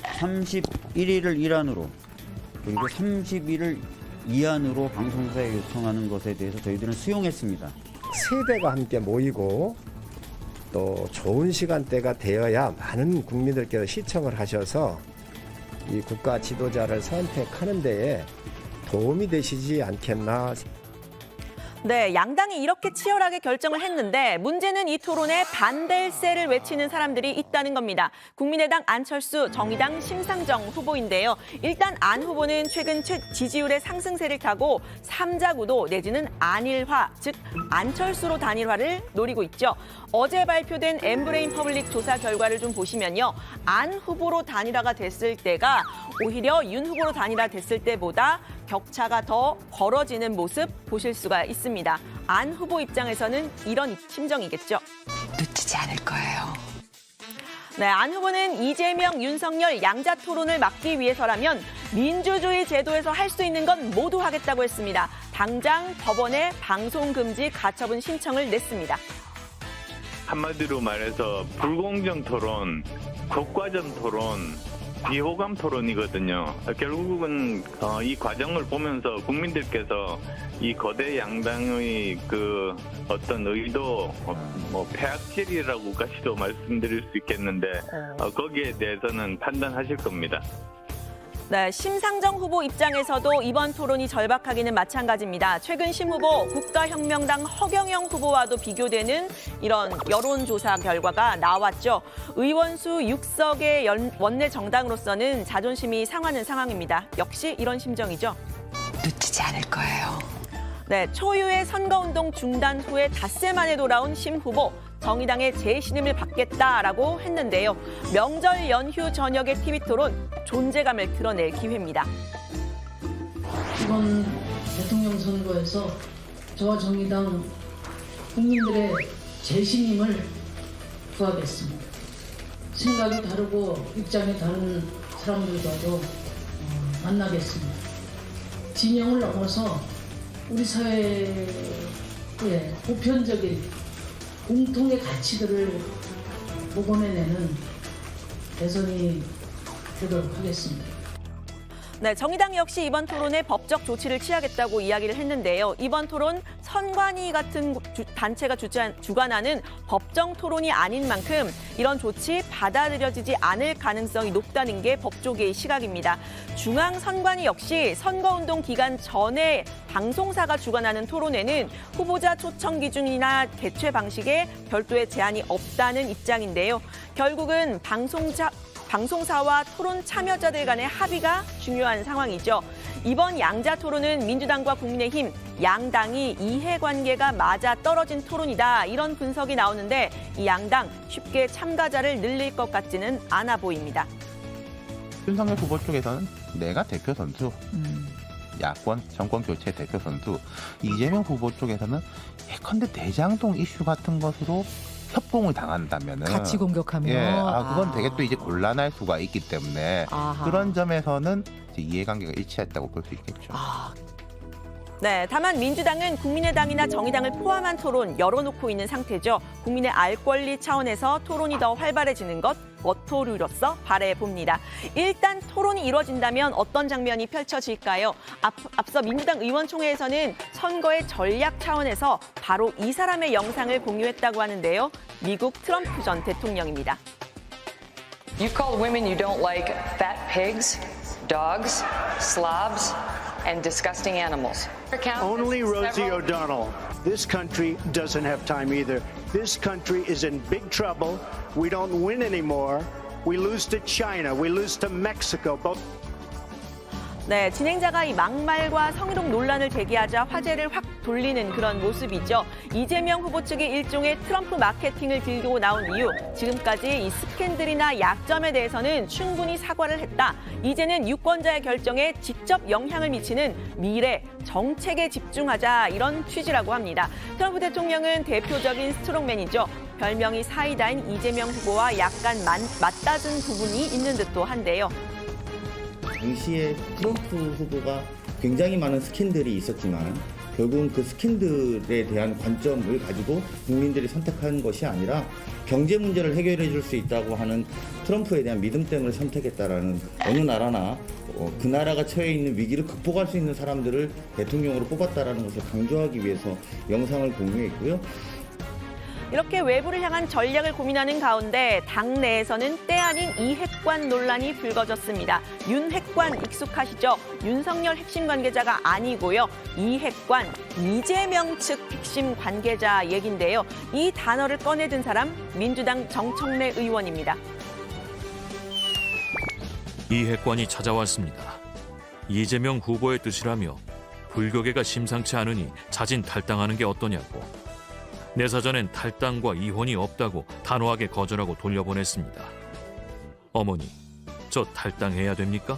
31일을 일환으로 그리고 30일을 이안으로 방송사에 요청하는 것에 대해서 저희들은 수용했습니다. 세대가 함께 모이고 또 좋은 시간대가 되어야 많은 국민들께서 시청을 하셔서 이 국가 지도자를 선택하는 데에 도움이 되시지 않겠나. 네, 양당이 이렇게 치열하게 결정을 했는데 문제는 이 토론에 반댈세를 외치는 사람들이 있다는 겁니다. 국민의당 안철수, 정의당 심상정 후보인데요. 일단 안 후보는 최근 지지율의 상승세를 타고 3자 구도 내지는 안일화, 즉 안철수로 단일화를 노리고 있죠. 어제 발표된 엠브레인 퍼블릭 조사 결과를 좀 보시면요. 안 후보로 단일화가 됐을 때가 오히려 윤 후보로 단일화 됐을 때보다 격차가 더 벌어지는 모습 보실 수가 있습니다. 안 후보 입장에서는 이런 심정이겠죠. 놓치지 않을 거예요. 네, 안 후보는 이재명, 윤석열 양자 토론을 막기 위해서라면 민주주의 제도에서 할 수 있는 건 모두 하겠다고 했습니다. 당장 법원에 방송금지 가처분 신청을 냈습니다. 한마디로 말해서 불공정 토론, 독과점 토론, 비호감 토론이거든요. 결국은 이 과정을 보면서 국민들께서 이 거대 양당의 그 어떤 의도, 폐악질이라고까지도 말씀드릴 수 있겠는데 거기에 대해서는 판단하실 겁니다. 네, 심상정 후보 입장에서도 이번 토론이 절박하기는 마찬가지입니다. 최근 심 후보 국가혁명당 허경영 후보와도 비교되는 이런 여론조사 결과가 나왔죠. 의원수 6석의 원내 정당으로서는 자존심이 상하는 상황입니다. 역시 이런 심정이죠. 놓치지 않을 거예요. 네, 초유의 선거운동 중단 후에 닷새 만에 돌아온 심 후보. 정의당의 재신임을 받겠다라고 했는데요. 명절 연휴 저녁의 TV토론 존재감을 드러낼 기회입니다. 이번 대통령 선거에서 저와 정의당 국민들의 재신임을 구하겠습니다. 생각이 다르고 입장이 다른 사람들과도 만나겠습니다. 진영을 넘어서 우리 사회의 보편적인 공통의 가치들을 복원해내는 대선이 되도록 하겠습니다. 네, 정의당 역시 이번 토론에 법적 조치를 취하겠다고 이야기를 했는데요. 이번 토론 선관위 같은 단체가 주관하는 법정 토론이 아닌 만큼 이런 조치 받아들여지지 않을 가능성이 높다는 게 법조계의 시각입니다. 중앙선관위 역시 선거운동 기간 전에 방송사가 주관하는 토론회는 후보자 초청 기준이나 개최 방식에 별도의 제한이 없다는 입장인데요. 결국은 방송사와 토론 참여자들 간의 합의가 중요한 상황이죠. 이번 양자 토론은 민주당과 국민의힘 양당이 이해관계가 맞아 떨어진 토론이다. 이런 분석이 나오는데 이 양당 쉽게 참가자를 늘릴 것 같지는 않아 보입니다. 윤석열 후보 쪽에서는 내가 대표 선수, 야권 정권 교체 대표 선수, 이재명 후보 쪽에서는 예컨대 대장동 이슈 같은 것으로 협공을 당한다면은 같이 공격하면 그건 되게 또 이제 곤란할 수가 있기 때문에 그런 점에서는 이제 이해관계가 일치했다고 볼 수 있겠죠. 네, 다만 민주당은 국민의당이나 정의당을 포함한 토론 열어놓고 있는 상태죠. 국민의 알 권리 차원에서 토론이 더 활발해지는 것 워토류로서 바라봅니다. 일단 토론이 이루어진다면 어떤 장면이 펼쳐질까요? 앞서 민주당 의원총회에서는 선거의 전략 차원에서 바로 이 사람의 영상을 공유했다고 하는데요. 미국 트럼프 전 대통령입니다. You called women you don't like fat pigs, dogs, slobs, and disgusting animals. Only Rosie O'Donnell. This country doesn't have time either. This country is in big trouble. We don't win anymore. We lose to China. We lose to Mexico. 네, 진행자가 이 막말과 성희롱 논란을 제기하자 화제를 확 돌리는 그런 모습이죠. 이재명 후보 측이 일종의 트럼프 마케팅을 들고 나온 이유, 지금까지 이 스캔들이나 약점에 대해서는 충분히 사과를 했다. 이제는 유권자의 결정에 직접 영향을 미치는 미래, 정책에 집중하자, 이런 취지라고 합니다. 트럼프 대통령은 대표적인 스트롱맨이죠. 별명이 사이다인 이재명 후보와 약간 맞닿은 부분이 있는 듯도 한데요. 당시에 트럼프 후보가 굉장히 많은 스캔들이 있었지만 결국은 그 스캔들에 대한 관점을 가지고 국민들이 선택한 것이 아니라 경제 문제를 해결해 줄 수 있다고 하는 트럼프에 대한 믿음 때문에 선택했다라는, 어느 나라나 그 나라가 처해 있는 위기를 극복할 수 있는 사람들을 대통령으로 뽑았다라는 것을 강조하기 위해서 영상을 공유했고요. 이렇게 외부를 향한 전략을 고민하는 가운데 당내에서는 때 아닌 이핵관 논란이 불거졌습니다. 윤핵관 익숙하시죠? 윤석열 핵심 관계자가 아니고요. 이핵관, 이재명 측 핵심 관계자 얘긴데요. 이 단어를 꺼내든 사람 민주당 정청래 의원입니다. 이핵관이 찾아왔습니다. 이재명 후보의 뜻이라며 불교계가 심상치 않으니 자진 탈당하는 게 어떠냐고. 내 사전엔 탈당과 이혼이 없다고 단호하게 거절하고 돌려보냈습니다. 어머니, 저 탈당해야 됩니까?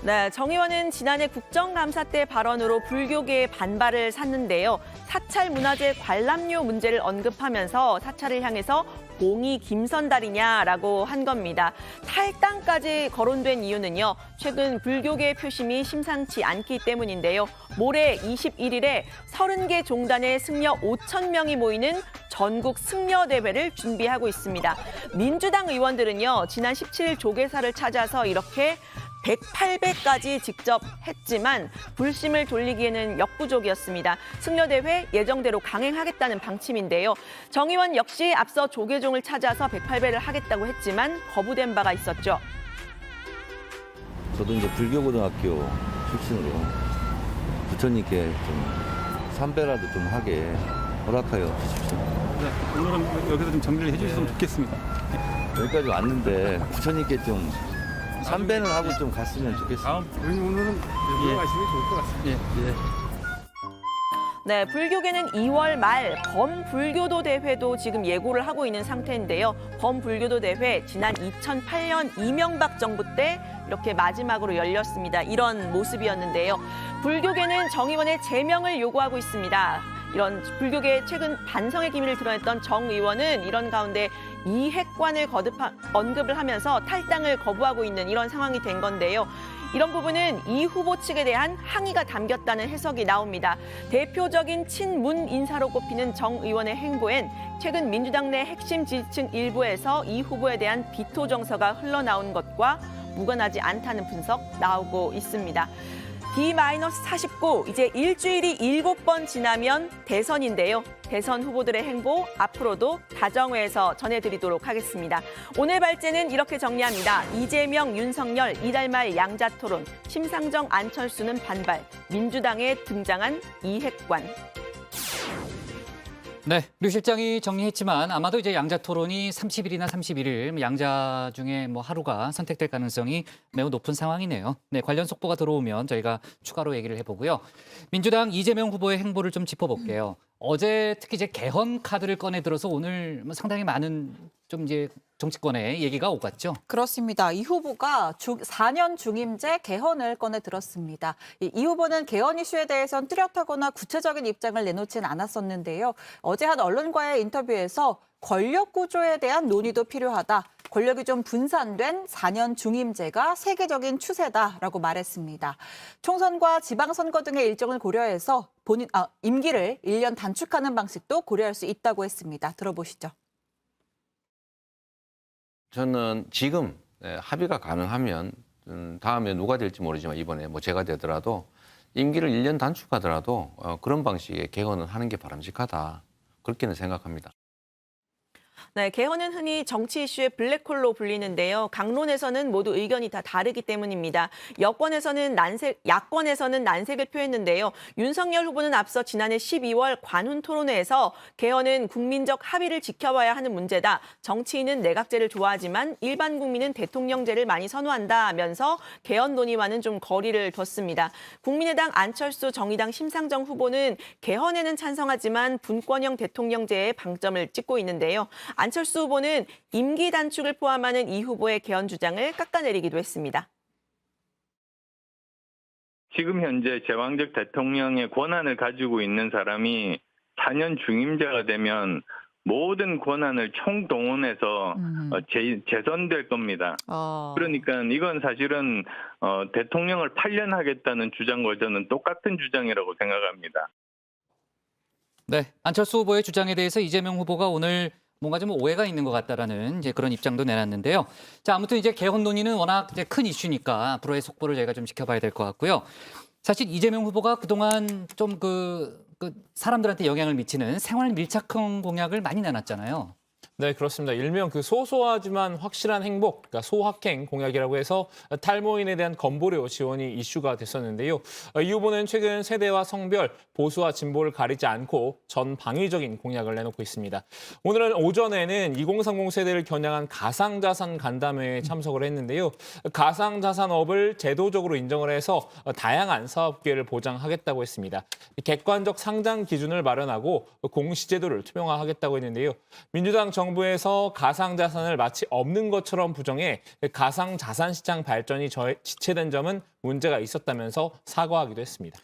네, 정 의원은 지난해 국정감사 때 발언으로 불교계의 반발을 샀는데요. 사찰 문화재 관람료 문제를 언급하면서 사찰을 향해서 공이 김선달이냐라고 한 겁니다. 탈당까지 거론된 이유는요. 최근 불교계의 표심이 심상치 않기 때문인데요. 모레 21일에 30개 종단의 승려 5,000명이 모이는 전국 승려대회를 준비하고 있습니다. 민주당 의원들은요. 지난 17일 조계사를 찾아서 이렇게 108배까지 직접 했지만 불심을 돌리기에는 역부족이었습니다. 승려대회 예정대로 강행하겠다는 방침인데요. 정 의원 역시 앞서 조계종을 찾아서 108배를 하겠다고 했지만 거부된 바가 있었죠. 저도 이제 불교고등학교 출신으로 부처님께 좀 삼배라도 좀 하게 허락하여 주십시오. 네, 오늘은 여기서 좀 정리를 해주셨으면 좋겠습니다. 여기까지 왔는데 부처님께 좀 삼배는 하고 좀 갔으면 좋겠습니다. 오늘은 들어가시면 좋을 것 같습니다. 네, 불교계는 2월 말 범불교도 대회도 지금 예고를 하고 있는 상태인데요. 범불교도 대회 지난 2008년 이명박 정부 때 이렇게 마지막으로 열렸습니다. 이런 모습이었는데요. 불교계는 정 의원의 제명을 요구하고 있습니다. 이런 불교계의 최근 반성의 기미를 드러냈던 정 의원은 이런 가운데 이핵관을 언급을 하면서 탈당을 거부하고 있는 이런 상황이 된 건데요. 이런 부분은 이 후보 측에 대한 항의가 담겼다는 해석이 나옵니다. 대표적인 친문 인사로 꼽히는 정 의원의 행보엔 최근 민주당 내 핵심 지지층 일부에서 이 후보에 대한 비토 정서가 흘러나온 것과 무관하지 않다는 분석 나오고 있습니다. D-49, 이제 일주일이 7번 지나면 대선인데요. 대선 후보들의 행보 앞으로도 다정회에서 전해드리도록 하겠습니다. 오늘 발제는 이렇게 정리합니다. 이재명, 윤석열, 이달 말 양자 토론, 심상정, 안철수는 반발, 민주당에 등장한 이핵관. 네, 류 실장이 정리했지만 아마도 이제 양자 토론이 30일이나 31일 양자 중에 뭐 하루가 선택될 가능성이 매우 높은 상황이네요. 네, 관련 속보가 들어오면 저희가 추가로 얘기를 해보고요. 민주당 이재명 후보의 행보를 좀 짚어볼게요. 어제 특히 이제 개헌 카드를 꺼내 들어서 오늘 상당히 많은 좀 이제 정치권에 얘기가 오갔죠. 그렇습니다. 이 후보가 4년 중임제 개헌을 꺼내 들었습니다. 이 후보는 개헌 이슈에 대해서는 뚜렷하거나 구체적인 입장을 내놓지는 않았었는데요. 어제 한 언론과의 인터뷰에서 권력 구조에 대한 논의도 필요하다. 권력이 좀 분산된 4년 중임제가 세계적인 추세다라고 말했습니다. 총선과 지방선거 등의 일정을 고려해서 임기를 1년 단축하는 방식도 고려할 수 있다고 했습니다. 들어보시죠. 저는 지금 합의가 가능하면 다음에 누가 될지 모르지만 이번에 뭐 제가 되더라도 임기를 1년 단축하더라도 그런 방식의 개헌을 하는 게 바람직하다. 그렇게는 생각합니다. 네, 개헌은 흔히 정치 이슈의 블랙홀로 불리는데요. 강론에서는 모두 의견이 다 다르기 때문입니다. 야권에서는 난색을 표했는데요. 윤석열 후보는 앞서 지난해 12월 관훈 토론회에서 개헌은 국민적 합의를 지켜봐야 하는 문제다. 정치인은 내각제를 좋아하지만 일반 국민은 대통령제를 많이 선호한다면서 개헌 논의와는 좀 거리를 뒀습니다. 국민의당 안철수, 정의당 심상정 후보는 개헌에는 찬성하지만 분권형 대통령제에 방점을 찍고 있는데요. 안철수 후보는 임기 단축을 포함하는 이 후보의 개헌 주장을 깎아내리기도 했습니다. 지금 현재 제왕적 대통령의 권한을 가지고 있는 사람이 4년 중임제가 되면 모든 권한을 총동원해서 재선될 겁니다. 그러니까 이건 사실은 대통령을 8년 하겠다는 주장과 저는 똑같은 주장이라고 생각합니다. 네, 안철수 후보의 주장에 대해서 이재명 후보가 오늘 뭔가 좀 오해가 있는 것 같다라는 이제 그런 입장도 내놨는데요. 자, 아무튼 이제 개헌 논의는 워낙 이제 큰 이슈니까 앞으로의 속보를 저희가 좀 지켜봐야 될 것 같고요. 사실 이재명 후보가 그동안 좀 그 사람들한테 영향을 미치는 생활 밀착형 공약을 많이 내놨잖아요. 네, 그렇습니다. 일명 그 소소하지만 확실한 행복, 그러니까 소확행 공약이라고 해서 탈모인에 대한 건보료 지원이 이슈가 됐었는데요. 이 후보는 최근 세대와 성별, 보수와 진보를 가리지 않고 전방위적인 공약을 내놓고 있습니다. 오늘은 오전에는 2030 세대를 겨냥한 가상자산 간담회에 참석을 했는데요. 가상자산업을 제도적으로 인정을 해서 다양한 사업 기회를 보장하겠다고 했습니다. 객관적 상장 기준을 마련하고 공시제도를 투명화하겠다고 했는데요. 민주당 정부에서 가상자산을 마치 없는 것처럼 부정해 가상자산 시장 발전이 지체된 점은 문제가 있었다면서 사과하기도 했습니다.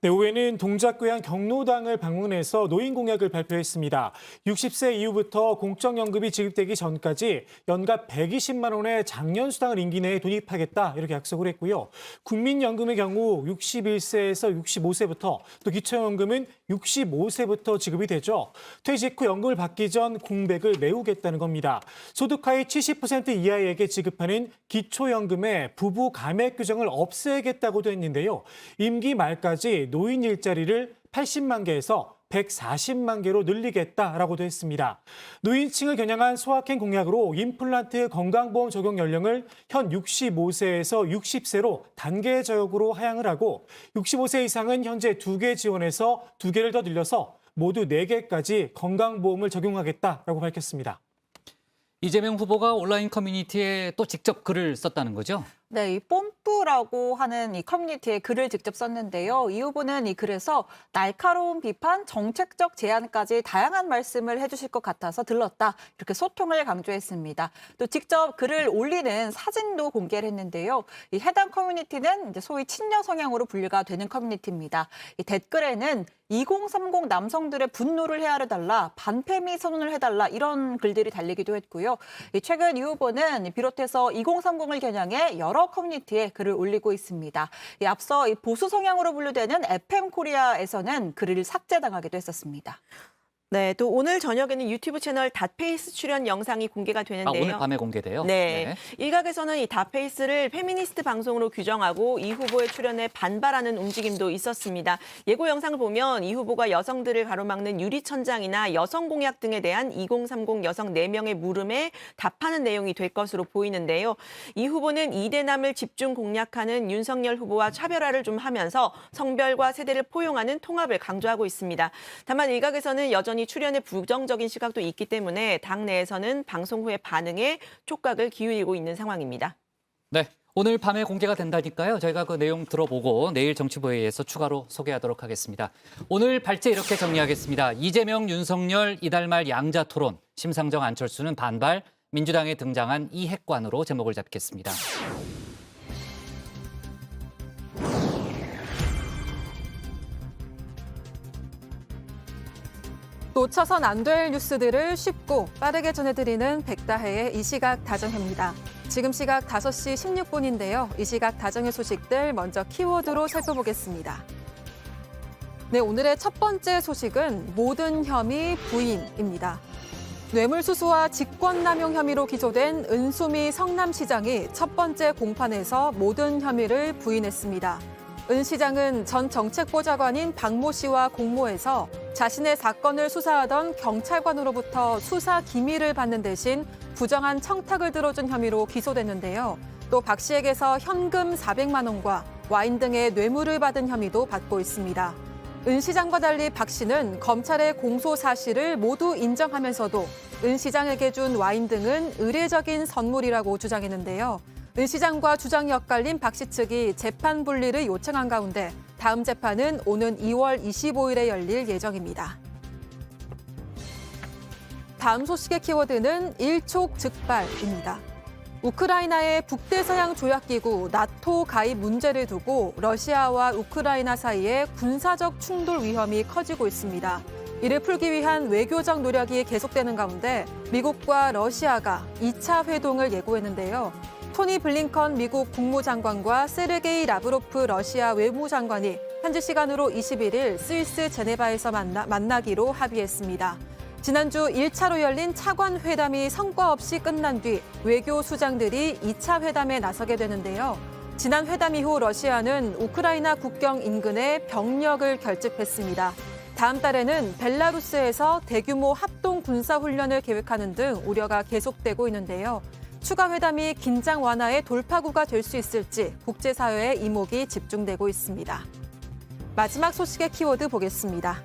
네, 오후에는 동작구양 경로당을 방문해서 노인 공약을 발표했습니다. 60세 이후부터 공적연금이 지급되기 전까지 연간 120만 원의 장년수당을 임기 내에 도입하겠다 이렇게 약속을 했고요. 국민연금의 경우 61세에서 65세부터 또 기초연금은 65세부터 지급이 되죠. 퇴직 후 연금을 받기 전 공백을 메우겠다는 겁니다. 소득하위 70% 이하에게 지급하는 기초연금의 부부 감액 규정을 없애겠다고도 했는데요. 임기 말까지 노인 일자리를 80만 개에서 140만 개로 늘리겠다라고도 했습니다. 노인층을 겨냥한 소확행 공약으로 임플란트 건강보험 적용 연령을 현 65세에서 60세로 단계적으로 하향을 하고 65세 이상은 현재 2개 지원에서 2개를 더 늘려서 모두 4개까지 건강보험을 적용하겠다라고 밝혔습니다. 이재명 후보가 온라인 커뮤니티에 또 직접 글을 썼다는 거죠? 네, 이 뽐뿌 큐라고 하는 이 커뮤니티에 글을 직접 썼는데요. 이 후보는 이 글에서 날카로운 비판, 정책적 제안까지 다양한 말씀을 해주실 것 같아서 들렀다. 이렇게 소통을 강조했습니다. 또 직접 글을 올리는 사진도 공개를 했는데요. 이 해당 커뮤니티는 이제 소위 친여 성향으로 분류가 되는 커뮤니티입니다. 이 댓글에는 2030 남성들의 분노를 헤아려달라, 반패미 선언을 해달라 이런 글들이 달리기도 했고요. 최근 이 후보는 비롯해서 2030을 겨냥해 여러 커뮤니티에 글을 올리고 있습니다. 앞서 보수 성향으로 분류되는 FM 코리아에서는 글을 삭제당하기도 했었습니다. 네, 또 오늘 저녁에는 유튜브 채널 닷페이스 출연 영상이 공개가 되는데요. 오늘 밤에 공개돼요? 네. 일각에서는 이 닷페이스를 페미니스트 방송으로 규정하고 이 후보의 출연에 반발하는 움직임도 있었습니다. 예고 영상을 보면 이 후보가 여성들을 가로막는 유리천장이나 여성 공약 등에 대한 2030 여성 4명의 물음에 답하는 내용이 될 것으로 보이는데요. 이 후보는 이대남을 집중 공략하는 윤석열 후보와 차별화를 좀 하면서 성별과 세대를 포용하는 통합을 강조하고 있습니다. 다만 일각에서는 여전히 출연에 부정적인 시각도 있기 때문에 당내에서는 방송 후의 반응에 촉각을 기울이고 있는 상황입니다. 네, 오늘 밤에 공개가 된다니까요. 저희가 그 내용 들어보고 내일 정치부회의에서 추가로 소개하도록 하겠습니다. 오늘 발제 이렇게 정리하겠습니다. 이재명, 윤석열 이달 말 양자 토론, 심상정, 안철수는 반발, 민주당에 등장한 이핵관으로 제목을 잡겠습니다. 놓쳐선 안 될 뉴스들을 쉽고 빠르게 전해드리는 백다혜의 이 시각 다정회입니다. 지금 시각 5시 16분인데요. 이 시각 다정회 소식들 먼저 키워드로 살펴보겠습니다. 네, 오늘의 첫 번째 소식은 모든 혐의 부인입니다. 뇌물수수와 직권남용 혐의로 기소된 은수미 성남시장이 첫 번째 공판에서 모든 혐의를 부인했습니다. 은 시장은 전 정책보좌관인 박모 씨와 공모해서 자신의 사건을 수사하던 경찰관으로부터 수사 기밀을 받는 대신 부정한 청탁을 들어준 혐의로 기소됐는데요. 또 박 씨에게서 현금 400만 원과 와인 등의 뇌물을 받은 혐의도 받고 있습니다. 은 시장과 달리 박 씨는 검찰의 공소 사실을 모두 인정하면서도 은 시장에게 준 와인 등은 의례적인 선물이라고 주장했는데요. 은 시장과 주장이 엇갈린 박 씨 측이 재판 분리를 요청한 가운데 다음 재판은 오는 2월 25일에 열릴 예정입니다. 다음 소식의 키워드는 일촉즉발입니다. 우크라이나의 북대서양 조약기구 나토 가입 문제를 두고 러시아와 우크라이나 사이에 군사적 충돌 위험이 커지고 있습니다. 이를 풀기 위한 외교적 노력이 계속되는 가운데 미국과 러시아가 2차 회동을 예고했는데요. 토니 블링컨 미국 국무장관과 세르게이 라브로프 러시아 외무장관이 현지 시간으로 21일 스위스 제네바에서 만나기로 합의했습니다. 지난주 1차로 열린 차관 회담이 성과 없이 끝난 뒤 외교 수장들이 2차 회담에 나서게 되는데요. 지난 회담 이후 러시아는 우크라이나 국경 인근에 병력을 결집했습니다. 다음 달에는 벨라루스에서 대규모 합동 군사훈련을 계획하는 등 우려가 계속되고 있는데요. 추가 회담이 긴장 완화의 돌파구가 될 수 있을지 국제사회의 이목이 집중되고 있습니다. 마지막 소식의 키워드 보겠습니다.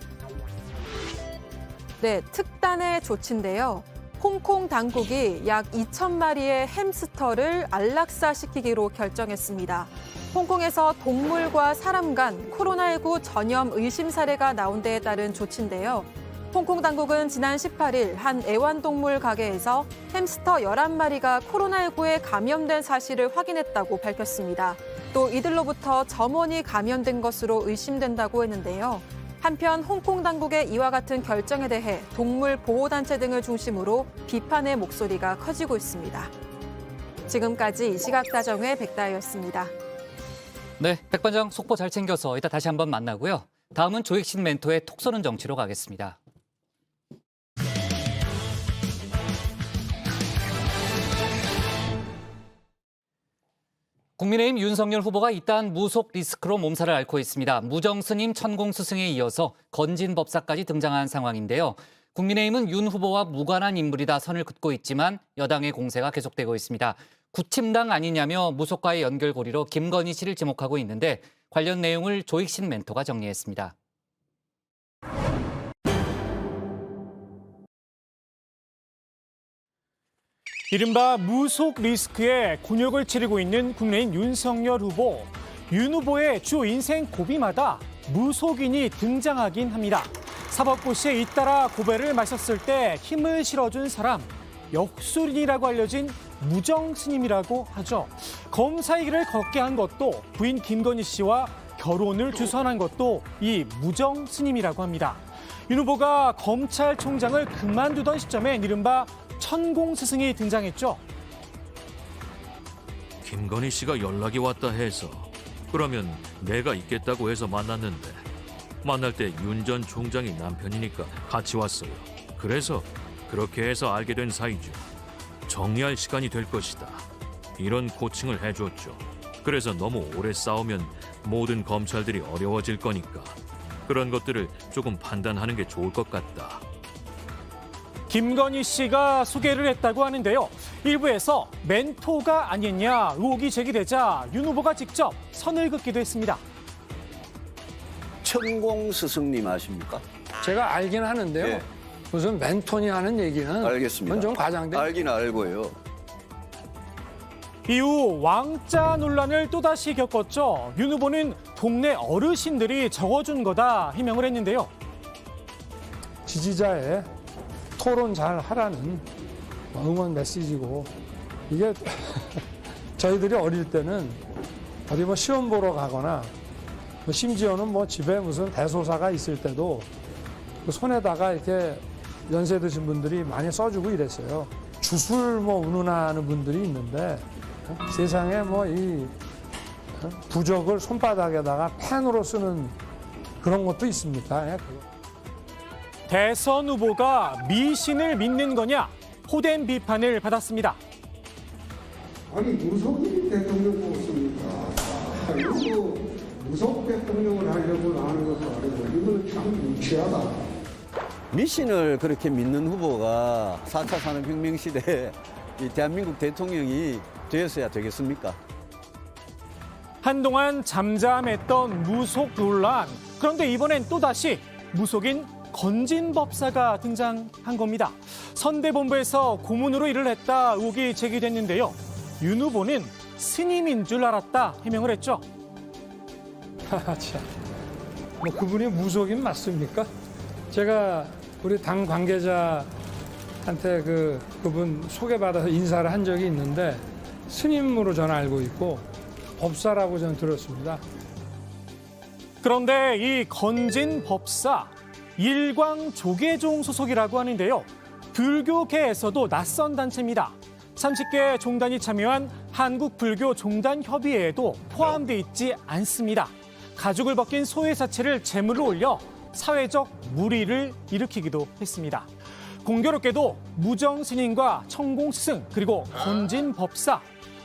네, 특단의 조치인데요. 홍콩 당국이 약 2,000마리의 햄스터를 안락사시키기로 결정했습니다. 홍콩에서 동물과 사람 간 코로나19 전염 의심 사례가 나온 데에 따른 조치인데요. 홍콩 당국은 지난 18일 한 애완동물 가게에서 햄스터 11마리가 코로나19에 감염된 사실을 확인했다고 밝혔습니다. 또 이들로부터 점원이 감염된 것으로 의심된다고 했는데요. 한편 홍콩 당국의 이와 같은 결정에 대해 동물 보호단체 등을 중심으로 비판의 목소리가 커지고 있습니다. 지금까지 이 시각 다정회 백다혜였습니다. 네, 백반장 속보 잘 챙겨서 이따 다시 한번 만나고요. 다음은 조익신 멘토의 톡 쏘는 정치로 가겠습니다. 국민의힘 윤석열 후보가 이딴 무속 리스크로 몸살을 앓고 있습니다. 무정스님 천공스승에 이어서 건진법사까지 등장한 상황인데요. 국민의힘은 윤 후보와 무관한 인물이다 선을 긋고 있지만 여당의 공세가 계속되고 있습니다. 구침당 아니냐며 무속과의 연결고리로 김건희 씨를 지목하고 있는데 관련 내용을 조익신 멘토가 정리했습니다. 이른바 무속 리스크에 곤욕을 치르고 있는 국민의힘 윤석열 후보. 윤 후보의 주 인생 고비마다 무속인이 등장하긴 합니다. 사법고시에 잇따라 고배를 마셨을 때 힘을 실어준 사람, 역술인이라고 알려진 무정스님이라고 하죠. 검사의 길을 걷게 한 것도 부인 김건희 씨와 결혼을 주선한 것도 이 무정스님이라고 합니다. 윤 후보가 검찰총장을 그만두던 시점엔 이른바 천공스승이 등장했죠. 김건희 씨가 연락이 왔다 해서 그러면 내가 있겠다고 해서 만났는데 만날 때 윤 전 총장이 남편이니까 같이 왔어요. 그래서 그렇게 해서 알게 된 사이죠. 정리할 시간이 될 것이다. 이런 코칭을 해줬죠. 그래서 너무 오래 싸우면 모든 검찰들이 어려워질 거니까 그런 것들을 조금 판단하는 게 좋을 것 같다. 김건희 씨가 소개를 했다고 하는데요. 일부에서 멘토가 아니냐 의혹이 제기되자 윤 후보가 직접 선을 긋기도 했습니다. 천공스승님 아십니까? 제가 알긴 하는데요. 예. 무슨 멘토니 하는 얘기는 알겠습니다. 그건 좀 과장된. 알긴 알고요. 이후 왕자 논란을 또다시 겪었죠. 윤 후보는 동네 어르신들이 적어준 거다 해명을 했는데요. 지지자의 토론 잘 하라는 응원 메시지고 이게 저희들이 어릴 때는 어디 뭐 시험 보러 가거나 심지어는 뭐 집에 무슨 대소사가 있을 때도 그 손에다가 이렇게 연세 드신 분들이 많이 써주고 이랬어요. 주술 뭐 운운하는 분들이 있는데 세상에 뭐 이 부적을 손바닥에다가 펜으로 쓰는 그런 것도 있습니까? 대선 후보가 미신을 믿는 거냐 호된 비판을 받았습니다. 아니 무속인이 대통령 뽑습니까? 이거 무속 대통령을 하려고 하는 것도 아니고 이거는 참 유치하다. 미신을 그렇게 믿는 후보가 4차 산업혁명 시대에 이 대한민국 대통령이 되었어야 되겠습니까? 한동안 잠잠했던 무속 논란. 그런데 이번엔 또다시 무속인 건진법사가 등장한 겁니다. 선대본부에서 고문으로 일을 했다 의혹이 제기됐는데요. 윤 후보는 스님인 줄 알았다 해명을 했죠. 참, 뭐 그분이 무속인 맞습니까? 제가 우리 당 관계자한테 그분 소개받아서 인사를 한 적이 있는데 스님으로 저는 알고 있고 법사라고 저는 들었습니다. 그런데 이 건진법사 일광조계종 소속이라고 하는데요. 불교계에서도 낯선 단체입니다. 30개 종단이 참여한 한국불교종단협의회에도 포함돼 있지 않습니다. 가죽을 벗긴 소외 사체를 제물로 올려 사회적 물의를 일으키기도 했습니다. 공교롭게도 무정스님과 천공스승 그리고 건진법사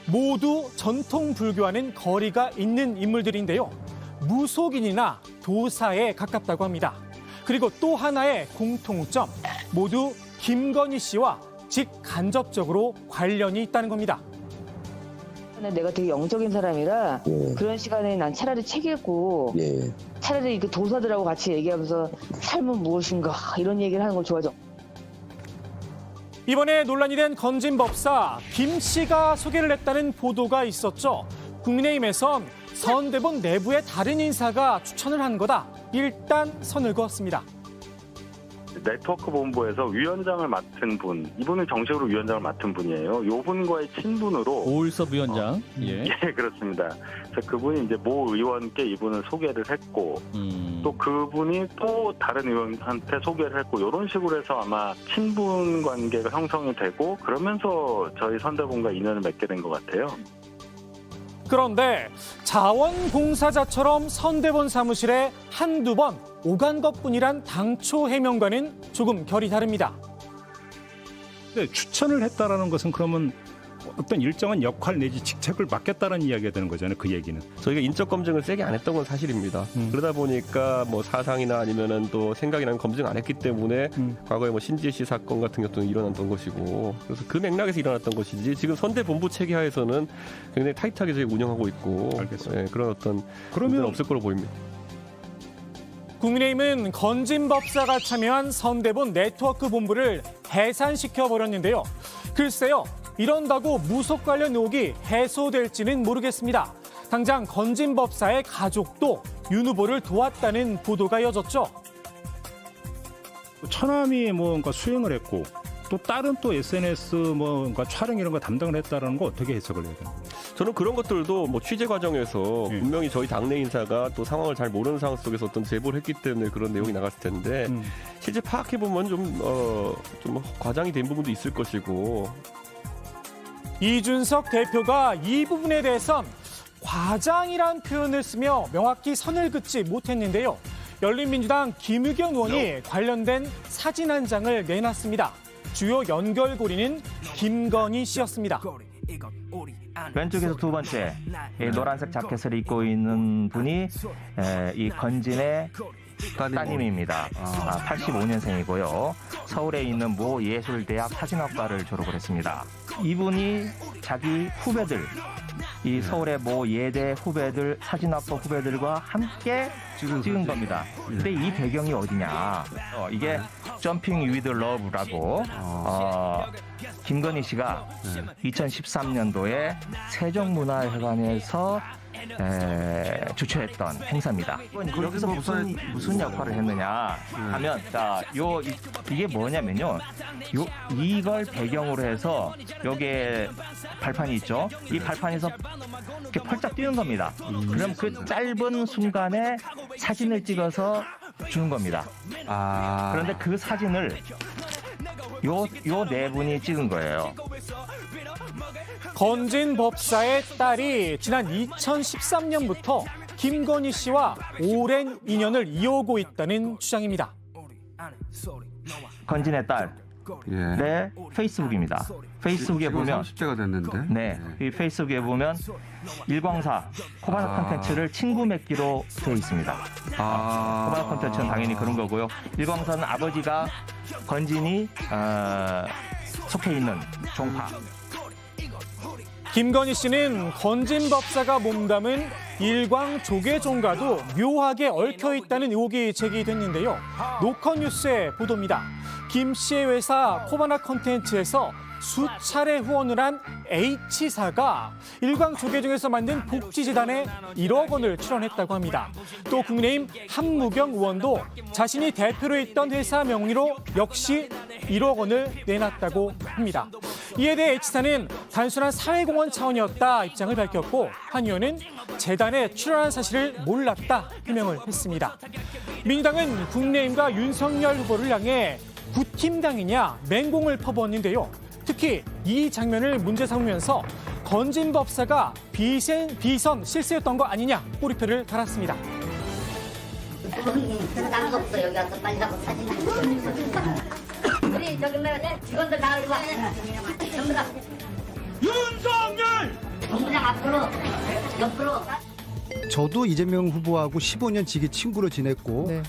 모두 전통 불교와는 거리가 있는 인물들인데요. 무속인이나 도사에 가깝다고 합니다. 그리고 또 하나의 공통점, 모두 김건희 씨와 직간접적으로 관련이 있다는 겁니다. 내가 되게 영적인 사람이라 그런 시간에 난 차라리 책 읽고 차라리 이렇게 도사들하고 같이 얘기하면서 삶은 무엇인가 이런 얘기를 하는 걸 좋아하죠. 이번에 논란이 된 건진법사 김 씨가 소개를 했다는 보도가 있었죠. 국민의힘에선 선대본 내부의 다른 인사가 추천을 한 거다. 일단 선을 그었습니다. 네트워크 본부에서 위원장을 맡은 분, 이분은 정식으로 위원장을 맡은 분이에요. 이 분과의 친분으로 오일섭 위원장. 예, 그렇습니다. 그래서 그분이 이제 모 의원께 이분을 소개를 했고, 또 그분이 또 다른 의원한테 소개를 했고, 이런 식으로 해서 아마 친분 관계가 형성이 되고, 그러면서 저희 선대본과 인연을 맺게 된 것 같아요. 그런데 자원봉사자처럼 선대본 사무실에 한두 번 오간 것뿐이란 당초 해명과는 조금 결이 다릅니다. 네, 추천을 했다라는 것은 그러면 어떤 일정한 역할 내지 직책을 맡겼다는 이야기가 되는 거잖아요. 그 얘기는. 저희가 인적 검증을 세게 안 했던 건 사실입니다. 그러다 보니까 뭐 사상이나 아니면은 또 생각이나 검증 안 했기 때문에 과거에 뭐 신지혜 씨 사건 같은 것도 일어났던 것이고 그래서 그 맥락에서 일어났던 것이지 지금 선대본부 체계하에서는 굉장히 타이트하게 저희 운영하고 있고 네, 그런 어떤 문제는 없을 거로 보입니다. 국민의힘은 건진법사가 참여한 선대본 네트워크 본부를 해산시켜버렸는데요. 글쎄요, 이런다고 무속 관련 의혹이 해소될지는 모르겠습니다. 당장 건진 법사의 가족도 윤 후보를 도왔다는 보도가 이어졌죠. 처남이 뭔가 수행을 했고 또 다른 또 SNS 뭔가 촬영 이런 거 담당을 했다라는 거 어떻게 해석을 해야 되나요? 저는 그런 것들도 뭐 취재 과정에서 분명히 저희 당내 인사가 또 상황을 잘 모르는 상황 속에서 어떤 제보를 했기 때문에 그런 내용이 나갔을 텐데 실제 파악해 보면 좀 과장이 된 부분도 있을 것이고. 이준석 대표가 이 부분에 대해선 과장이란 표현을 쓰며 명확히 선을 긋지 못했는데요. 열린민주당 김의겸 의원이 관련된 사진 한 장을 내놨습니다. 주요 연결고리는 김건희 씨였습니다. 왼쪽에서 두 번째, 이 노란색 자켓을 입고 있는 분이 이 건진의 따님입니다. 85년생이고요. 서울에 있는 모 예술대학 사진학과를 졸업을 했습니다. 이분이 자기 후배들, 이 서울의 모 예대 후배들, 사진학과 후배들과 함께 찍은 겁니다. 근데 이 배경이 어디냐? 이게 점핑 위드 러브라고 김건희 씨가 2013년도에 세종문화회관에서 주최했던 행사입니다. 여기서 무슨 역할을 했느냐 하면 이게 뭐냐면요. 이걸 배경으로 해서 여기에 발판이 있죠. 이 발판에서 이렇게 펄쩍 뛰는 겁니다. 그럼 그 짧은 순간에 사진을 찍어서 주는 겁니다. 그런데 그 사진을 요 네 분이 찍은 거예요. 건진 법사의 딸이 지난 2013년부터 김건희 씨와 오랜 인연을 이어오고 있다는 주장입니다. 건진의 딸. 네, 페이스북입니다. 페이스북에 보면 30대가 됐는데. 네, 이 페이스북에 보면 일광사 코바나 콘텐츠를 친구 맺기로 되어 있습니다. 코바나 콘텐츠는 당연히 그런 거고요. 일광사는 아버지가 건진이 속해 있는 종파. 김건희 씨는 건진 법사가 몸담은 일광 조계종과도 묘하게 얽혀 있다는 의혹이 제기됐는데요. 노컷뉴스의 보도입니다. 김 씨의 회사 코바나 콘텐츠에서 수차례 후원을 한 H사가 일광 조계종에서 만든 복지재단에 1억 원을 출원했다고 합니다. 또 국민의힘 한무경 의원도 자신이 대표로 있던 회사 명의로 역시 1억 원을 내놨다고 합니다. 이에 대해 H사는 단순한 사회공헌 차원이었다 입장을 밝혔고 한 의원은 재단에 출연한 사실을 몰랐다 해명을 했습니다. 민주당은 국민의힘과 윤석열 후보를 향해 구팀당이냐 맹공을 퍼부었는데요. 특히 이 장면을 문제 삼으면서 건진 법사가 비선 실세였던 거 아니냐 꼬리표를 달았습니다. 나는 없어. 여기 와서 빨리 하고 사진 우리 저기 직원들 다 이리 와. 전부 다. 윤석열! 정부장 앞으로, 옆으로. 저도 이재명 후보하고 15년 지기 친구로 지냈고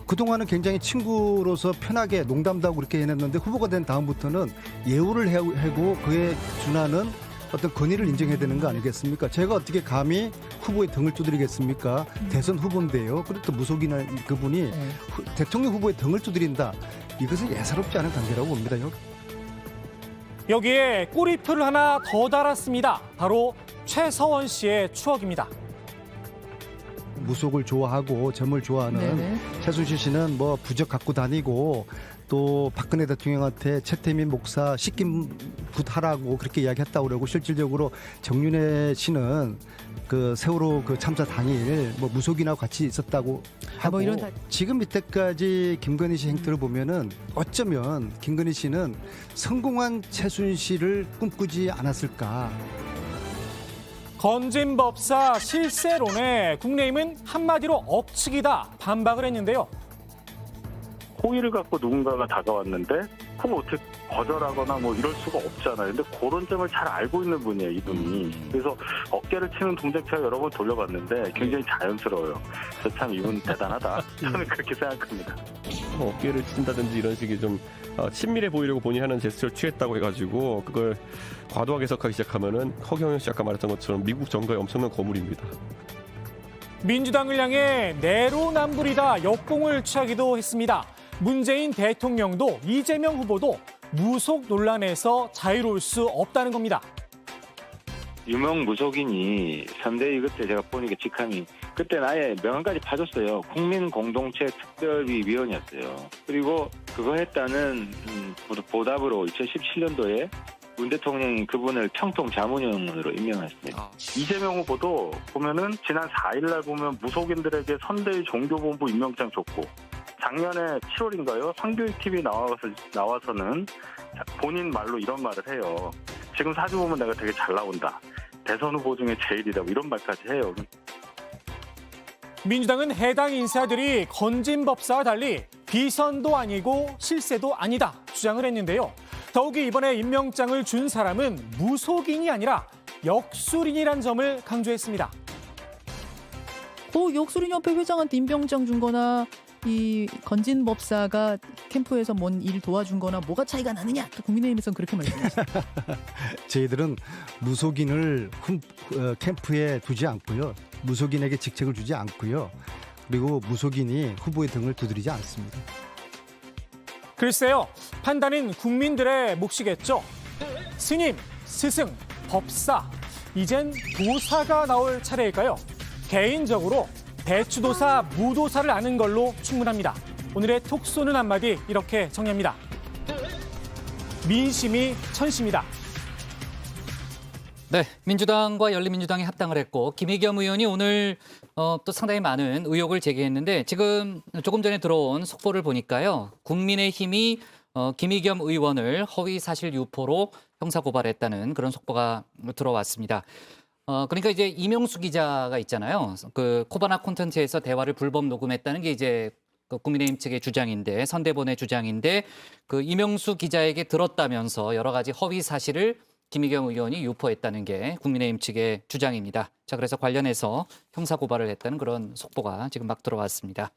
그동안은 굉장히 친구로서 편하게 농담도 하고 그렇게 해냈는데 후보가 된 다음부터는 예우를 하고 그에 준하는 어떤 권위를 인정해야 되는 거 아니겠습니까? 제가 어떻게 감히 후보의 등을 두드리겠습니까? 대선 후보인데요. 그리고 또 무속이나 그분이 대통령 후보의 등을 두드린다. 이것은 예사롭지 않은 관계라고 봅니다. 여기에 꼬리표를 하나 더 달았습니다. 바로 최서원 씨의 추억입니다. 무속을 좋아하고 점을 좋아하는 최순실 씨는 뭐 부적 갖고 다니고 또 박근혜 대통령한테 최태민 목사 씻김굿하라고 그렇게 이야기했다고 그러고 실질적으로 정윤회 씨는 그 세월호 그 참사 당일 뭐 무속인하고 같이 있었다고 하고 지금 이때까지 김건희 씨 행태를 보면은 어쩌면 김건희 씨는 성공한 최순실을 꿈꾸지 않았을까. 건진 법사 실세론에 국민의힘은 한마디로 억측이다 반박을 했는데요. 호의를 갖고 누군가가 다가왔는데 그럼 어떻게 거절하거나 뭐 이럴 수가 없잖아요. 근데 그런 점을 잘 알고 있는 분이에요, 이분이. 그래서 어깨를 치는 동작체가 여러 번 돌려봤는데 굉장히 자연스러워요. 그래서 참 이분 대단하다. 저는 그렇게 생각합니다. 어깨를 친다든지 이런 식의 좀 친밀해 보이려고 본인이 하는 제스처를 취했다고 해가지고 그걸 과도하게 해석하기 시작하면은 허경영 씨 아까 말했던 것처럼 미국 정가의 엄청난 거물입니다. 민주당을 향해 내로남불이다 역공을 취하기도 했습니다. 문재인 대통령도 이재명 후보도 무속 논란에서 자유로울 수 없다는 겁니다. 유명 무속인이 선대위 그때 제가 보니까 직함이 그때는 아예 명함까지 파줬어요. 국민공동체 특별위원이었어요. 그리고 그거 했다는 보답으로 2017년도에 문 대통령이 그분을 평통 자문위원으로 임명했습니다. 이재명 후보도 보면은 지난 4일날 보면 무속인들에게 선대위 종교본부 임명장 줬고 작년에 7월인가요? 상교육 TV 나와서는 본인 말로 이런 말을 해요. 지금 사주 보면 내가 되게 잘 나온다. 대선 후보 중에 제일이라고 이런 말까지 해요. 민주당은 해당 인사들이 건진법사와 달리 비선도 아니고 실세도 아니다 주장을 했는데요. 더욱이 이번에 임명장을 준 사람은 무속인이 아니라 역술인이란 점을 강조했습니다. 역술인협회 회장한테 임명장 준 거나 이 건진법사가 캠프에서 뭔 일 도와준 거나 뭐가 차이가 나느냐? 국민의힘에서는 그렇게 말씀하셨습니다. 저희들은 무속인을 캠프에 두지 않고요. 무속인에게 직책을 주지 않고요. 그리고 무속인이 후보의 등을 두드리지 않습니다. 글쎄요, 판단은 국민들의 몫이겠죠. 스님, 스승, 법사, 이젠 도사가 나올 차례일까요? 개인적으로 대추도사, 무도사를 아는 걸로 충분합니다. 오늘의 톡 쏘는 한마디 이렇게 정리합니다. 민심이 천심이다. 네, 민주당과 열린민주당이 합당을 했고 김의겸 의원이 오늘 또 상당히 많은 의혹을 제기했는데 지금 조금 전에 들어온 속보를 보니까요. 국민의힘이 김의겸 의원을 허위 사실 유포로 형사고발했다는 그런 속보가 들어왔습니다. 그러니까 이제 이명수 기자가 있잖아요. 그 코바나 콘텐츠에서 대화를 불법 녹음했다는 게 이제 그 국민의힘 측의 주장인데 선대본의 주장인데 그 이명수 기자에게 들었다면서 여러 가지 허위 사실을 김의겸 의원이 유포했다는 게 국민의힘 측의 주장입니다. 자, 그래서 관련해서 형사고발을 했다는 그런 속보가 지금 막 들어왔습니다.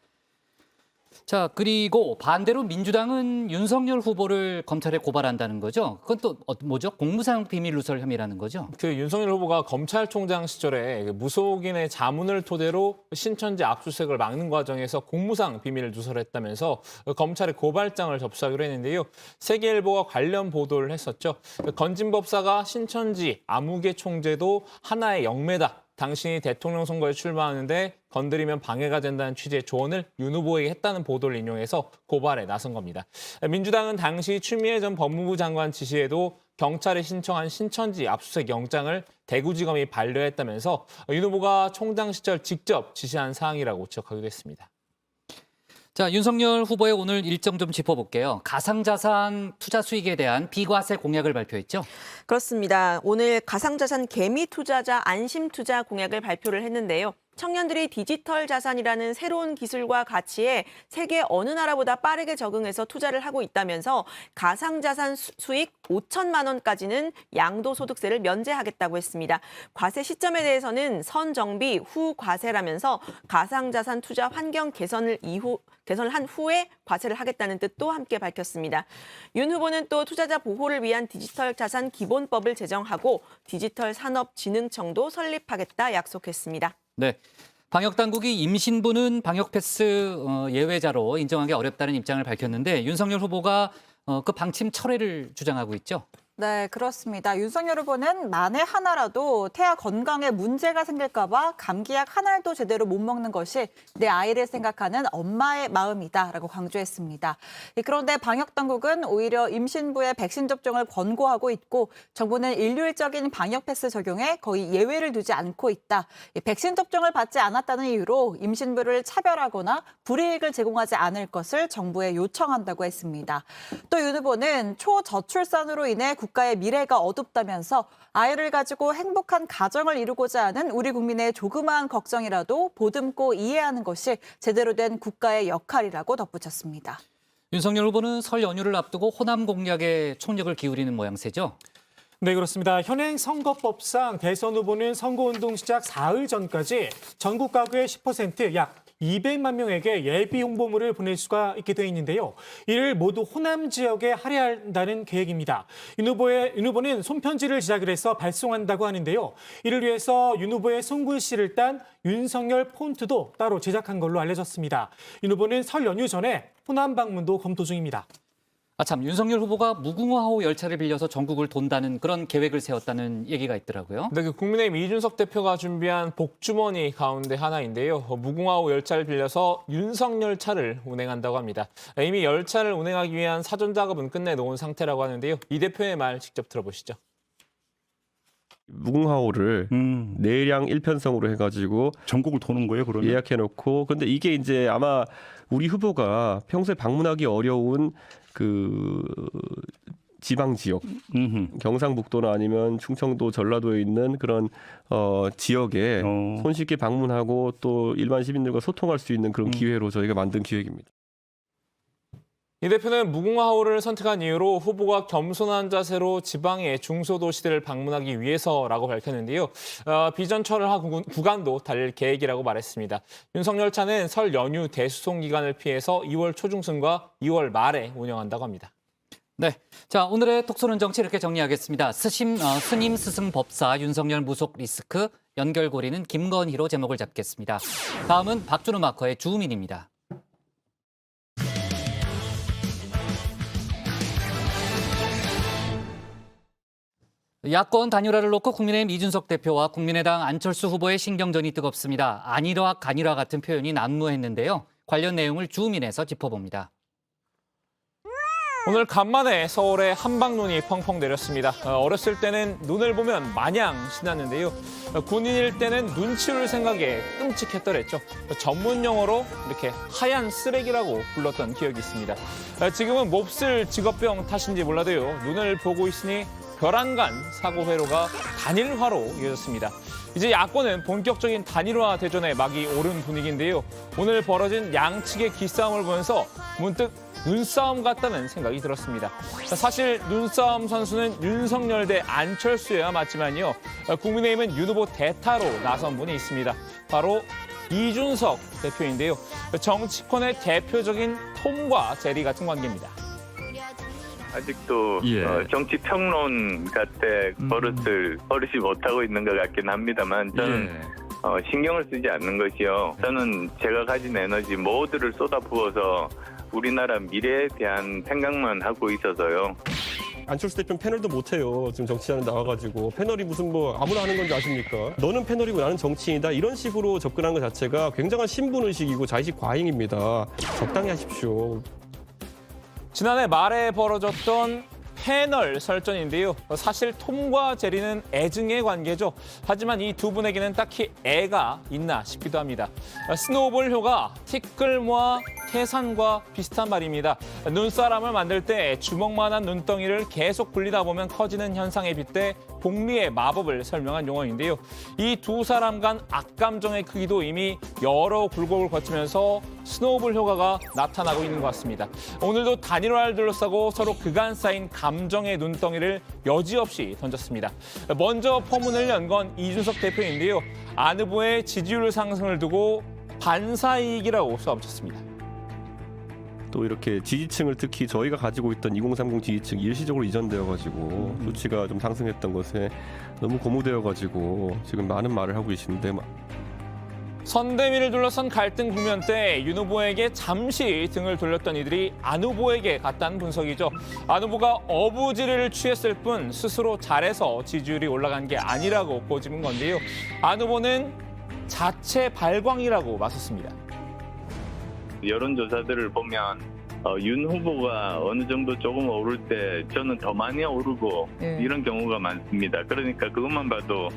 자, 그리고 반대로 민주당은 윤석열 후보를 검찰에 고발한다는 거죠. 그건 또 뭐죠? 공무상 비밀 누설 혐의라는 거죠. 그 윤석열 후보가 검찰총장 시절에 무속인의 자문을 토대로 신천지 압수수색을 막는 과정에서 공무상 비밀을 누설했다면서 검찰에 고발장을 접수하기로 했는데요. 세계일보가 관련 보도를 했었죠. 건진법사가 신천지 아무개 총재도 하나의 영매다. 당신이 대통령 선거에 출마하는데 건드리면 방해가 된다는 취지의 조언을 윤 후보에게 했다는 보도를 인용해서 고발에 나선 겁니다. 민주당은 당시 추미애 전 법무부 장관 지시에도 경찰에 신청한 신천지 압수수색 영장을 대구지검이 반려했다면서 윤 후보가 총장 시절 직접 지시한 사항이라고 지적하기도 했습니다. 자, 윤석열 후보의 오늘 일정 좀 짚어볼게요. 가상자산 투자 수익에 대한 비과세 공약을 발표했죠? 그렇습니다. 오늘 가상자산 개미 투자자 안심투자 공약을 발표를 했는데요. 청년들이 디지털 자산이라는 새로운 기술과 가치에 세계 어느 나라보다 빠르게 적응해서 투자를 하고 있다면서 가상자산 수익 5천만 원까지는 양도소득세를 면제하겠다고 했습니다. 과세 시점에 대해서는 선정비 후 과세라면서 가상자산 투자 환경 개선을 한 후에 과세를 하겠다는 뜻도 함께 밝혔습니다. 윤 후보는 또 투자자 보호를 위한 디지털 자산 기본법을 제정하고 디지털 산업진흥청도 설립하겠다 약속했습니다. 네. 방역당국이 임신부는 방역 패스 예외자로 인정하기 어렵다는 입장을 밝혔는데 윤석열 후보가 그 방침 철회를 주장하고 있죠. 네, 그렇습니다. 윤석열 후보는 만에 하나라도 태아 건강에 문제가 생길까 봐 감기약 한 알도 제대로 못 먹는 것이 내 아이를 생각하는 엄마의 마음이다라고 강조했습니다. 그런데 방역당국은 오히려 임신부의 백신 접종을 권고하고 있고 정부는 일률적인 방역 패스 적용에 거의 예외를 두지 않고 있다. 백신 접종을 받지 않았다는 이유로 임신부를 차별하거나 불이익을 제공하지 않을 것을 정부에 요청한다고 했습니다. 또 윤 후보는 초저출산으로 인해 국가의 미래가 어둡다면서 아이를 가지고 행복한 가정을 이루고자 하는 우리 국민의 조그마한 걱정이라도 보듬고 이해하는 것이 제대로 된 국가의 역할이라고 덧붙였습니다. 윤석열 후보는 설 연휴를 앞두고 호남 공략에 총력을 기울이는 모양새죠. 네, 그렇습니다. 현행 선거법상 대선 후보는 선거운동 시작 사흘 전까지 전국 가구의 10% 약 200만 명에게 예비 홍보물을 보낼 수가 있게 돼 있는데요. 이를 모두 호남 지역에 할애한다는 계획입니다. 윤 후보는 손편지를 제작을 해서 발송한다고 하는데요. 이를 위해서 윤 후보의 손글씨를 딴 윤석열 폰트도 따로 제작한 걸로 알려졌습니다. 윤 후보는 설 연휴 전에 호남 방문도 검토 중입니다. 참, 윤석열 후보가 무궁화호 열차를 빌려서 전국을 돈다는 그런 계획을 세웠다는 얘기가 있더라고요. 네, 그 국민의힘 이준석 대표가 준비한 복주머니 가운데 하나인데요. 무궁화호 열차를 빌려서 윤석열차를 운행한다고 합니다. 이미 열차를 운행하기 위한 사전 작업은 끝내놓은 상태라고 하는데요. 이 대표의 말 직접 들어보시죠. 무궁화호를 내량 1편성으로 해가지고 전국을 도는 거예요, 그러면? 예약해놓고. 근데 이게 이제 아마 우리 후보가 평소에 방문하기 어려운 그 지방 지역, 경상북도나 아니면 충청도, 전라도에 있는 그런 지역에 손쉽게 방문하고 또 일반 시민들과 소통할 수 있는 그런 기회로 저희가 만든 기획입니다. 이 대표는 무궁화호를 선택한 이유로 후보가 겸손한 자세로 지방의 중소도시들을 방문하기 위해서라고 밝혔는데요. 비전 철화 구간도 달릴 계획이라고 말했습니다. 윤석열차는 설 연휴 대수송 기간을 피해서 2월 초중순과 2월 말에 운영한다고 합니다. 네, 자 오늘의 톡쏘는 정치 이렇게 정리하겠습니다. 스님 스승 법사 윤석열 무속 리스크 연결고리는 김건희로 제목을 잡겠습니다. 다음은 박준우 마커의 주민입니다. 야권 단일화를 놓고 국민의힘 이준석 대표와 국민의당 안철수 후보의 신경전이 뜨겁습니다. 안일화, 간일화 같은 표현이 난무했는데요. 관련 내용을 주민에서 짚어봅니다. 오늘 간만에 서울에 한방눈이 펑펑 내렸습니다. 어렸을 때는 눈을 보면 마냥 신났는데요. 군인일 때는 눈치를 생각에 끔찍했더랬죠. 전문 용어로 이렇게 하얀 쓰레기라고 불렀던 기억이 있습니다. 지금은 몹쓸 직업병 탓인지 몰라도요. 눈을 보고 있으니 별안간 사고 회로가 단일화로 이어졌습니다. 이제 야권은 본격적인 단일화 대전에 막이 오른 분위기인데요. 오늘 벌어진 양측의 기싸움을 보면서 문득 눈싸움 같다는 생각이 들었습니다. 사실 눈싸움 선수는 윤석열 대 안철수여야 맞지만요. 국민의힘은 윤 후보 대타로 나선 분이 있습니다. 바로 이준석 대표인데요. 정치권의 대표적인 톰과 제리 같은 관계입니다. 아직도 정치 평론 같은 버릇이 못하고 있는 것 같긴 합니다만 저는 신경을 쓰지 않는 것이요. 저는 제가 가진 에너지 모두를 쏟아부어서 우리나라 미래에 대한 생각만 하고 있어서요. 안철수 대표는 패널도 못해요. 지금 정치하는 나와가지고 패널이 무슨 뭐 아무나 하는 건지 아십니까? 너는 패널이고 나는 정치인이다. 이런 식으로 접근하는 것 자체가 굉장한 신분의식이고 자의식 과잉입니다. 적당히 하십시오. 지난해 말에 벌어졌던 패널 설전인데요. 사실 톰과 제리는 애증의 관계죠. 하지만 이 두 분에게는 딱히 애가 있나 싶기도 합니다. 스노우볼 효과, 티끌모아 태산과 비슷한 말입니다. 눈사람을 만들 때 주먹만한 눈덩이를 계속 굴리다 보면 커지는 현상에 빗대 복리의 마법을 설명한 용어인데요. 이 두 사람 간 악감정의 크기도 이미 여러 굴곡을 거치면서 스노우볼 효과가 나타나고 있는 것 같습니다. 오늘도 단일화를 둘러싸고 서로 그간 쌓인 감정의 눈덩이를 여지없이 던졌습니다. 먼저 포문을 연 건 이준석 대표인데요. 안 후보의 지지율 상승을 두고 반사이익이라고 쏘아붙였습니다. 또 이렇게 지지층을 특히 저희가 가지고 있던 2030 지지층이 일시적으로 이전되어가지고 수치가 좀 상승했던 것에 너무 고무되어가지고 지금 많은 말을 하고 계시는데 선대위를 둘러싼 갈등 국면 때 윤 후보에게 잠시 등을 돌렸던 이들이 안 후보에게 갔다는 분석이죠. 안 후보가 어부지리를 취했을 뿐 스스로 잘해서 지지율이 올라간 게 아니라고 꼬집은 건데요. 안 후보는 자체 발광이라고 맞섰습니다. 여론조사들을 보면 윤 후보가 어느 정도 조금 오를 때 저는 더 많이 오르고 이런 경우가 많습니다. 그러니까 그것만 봐도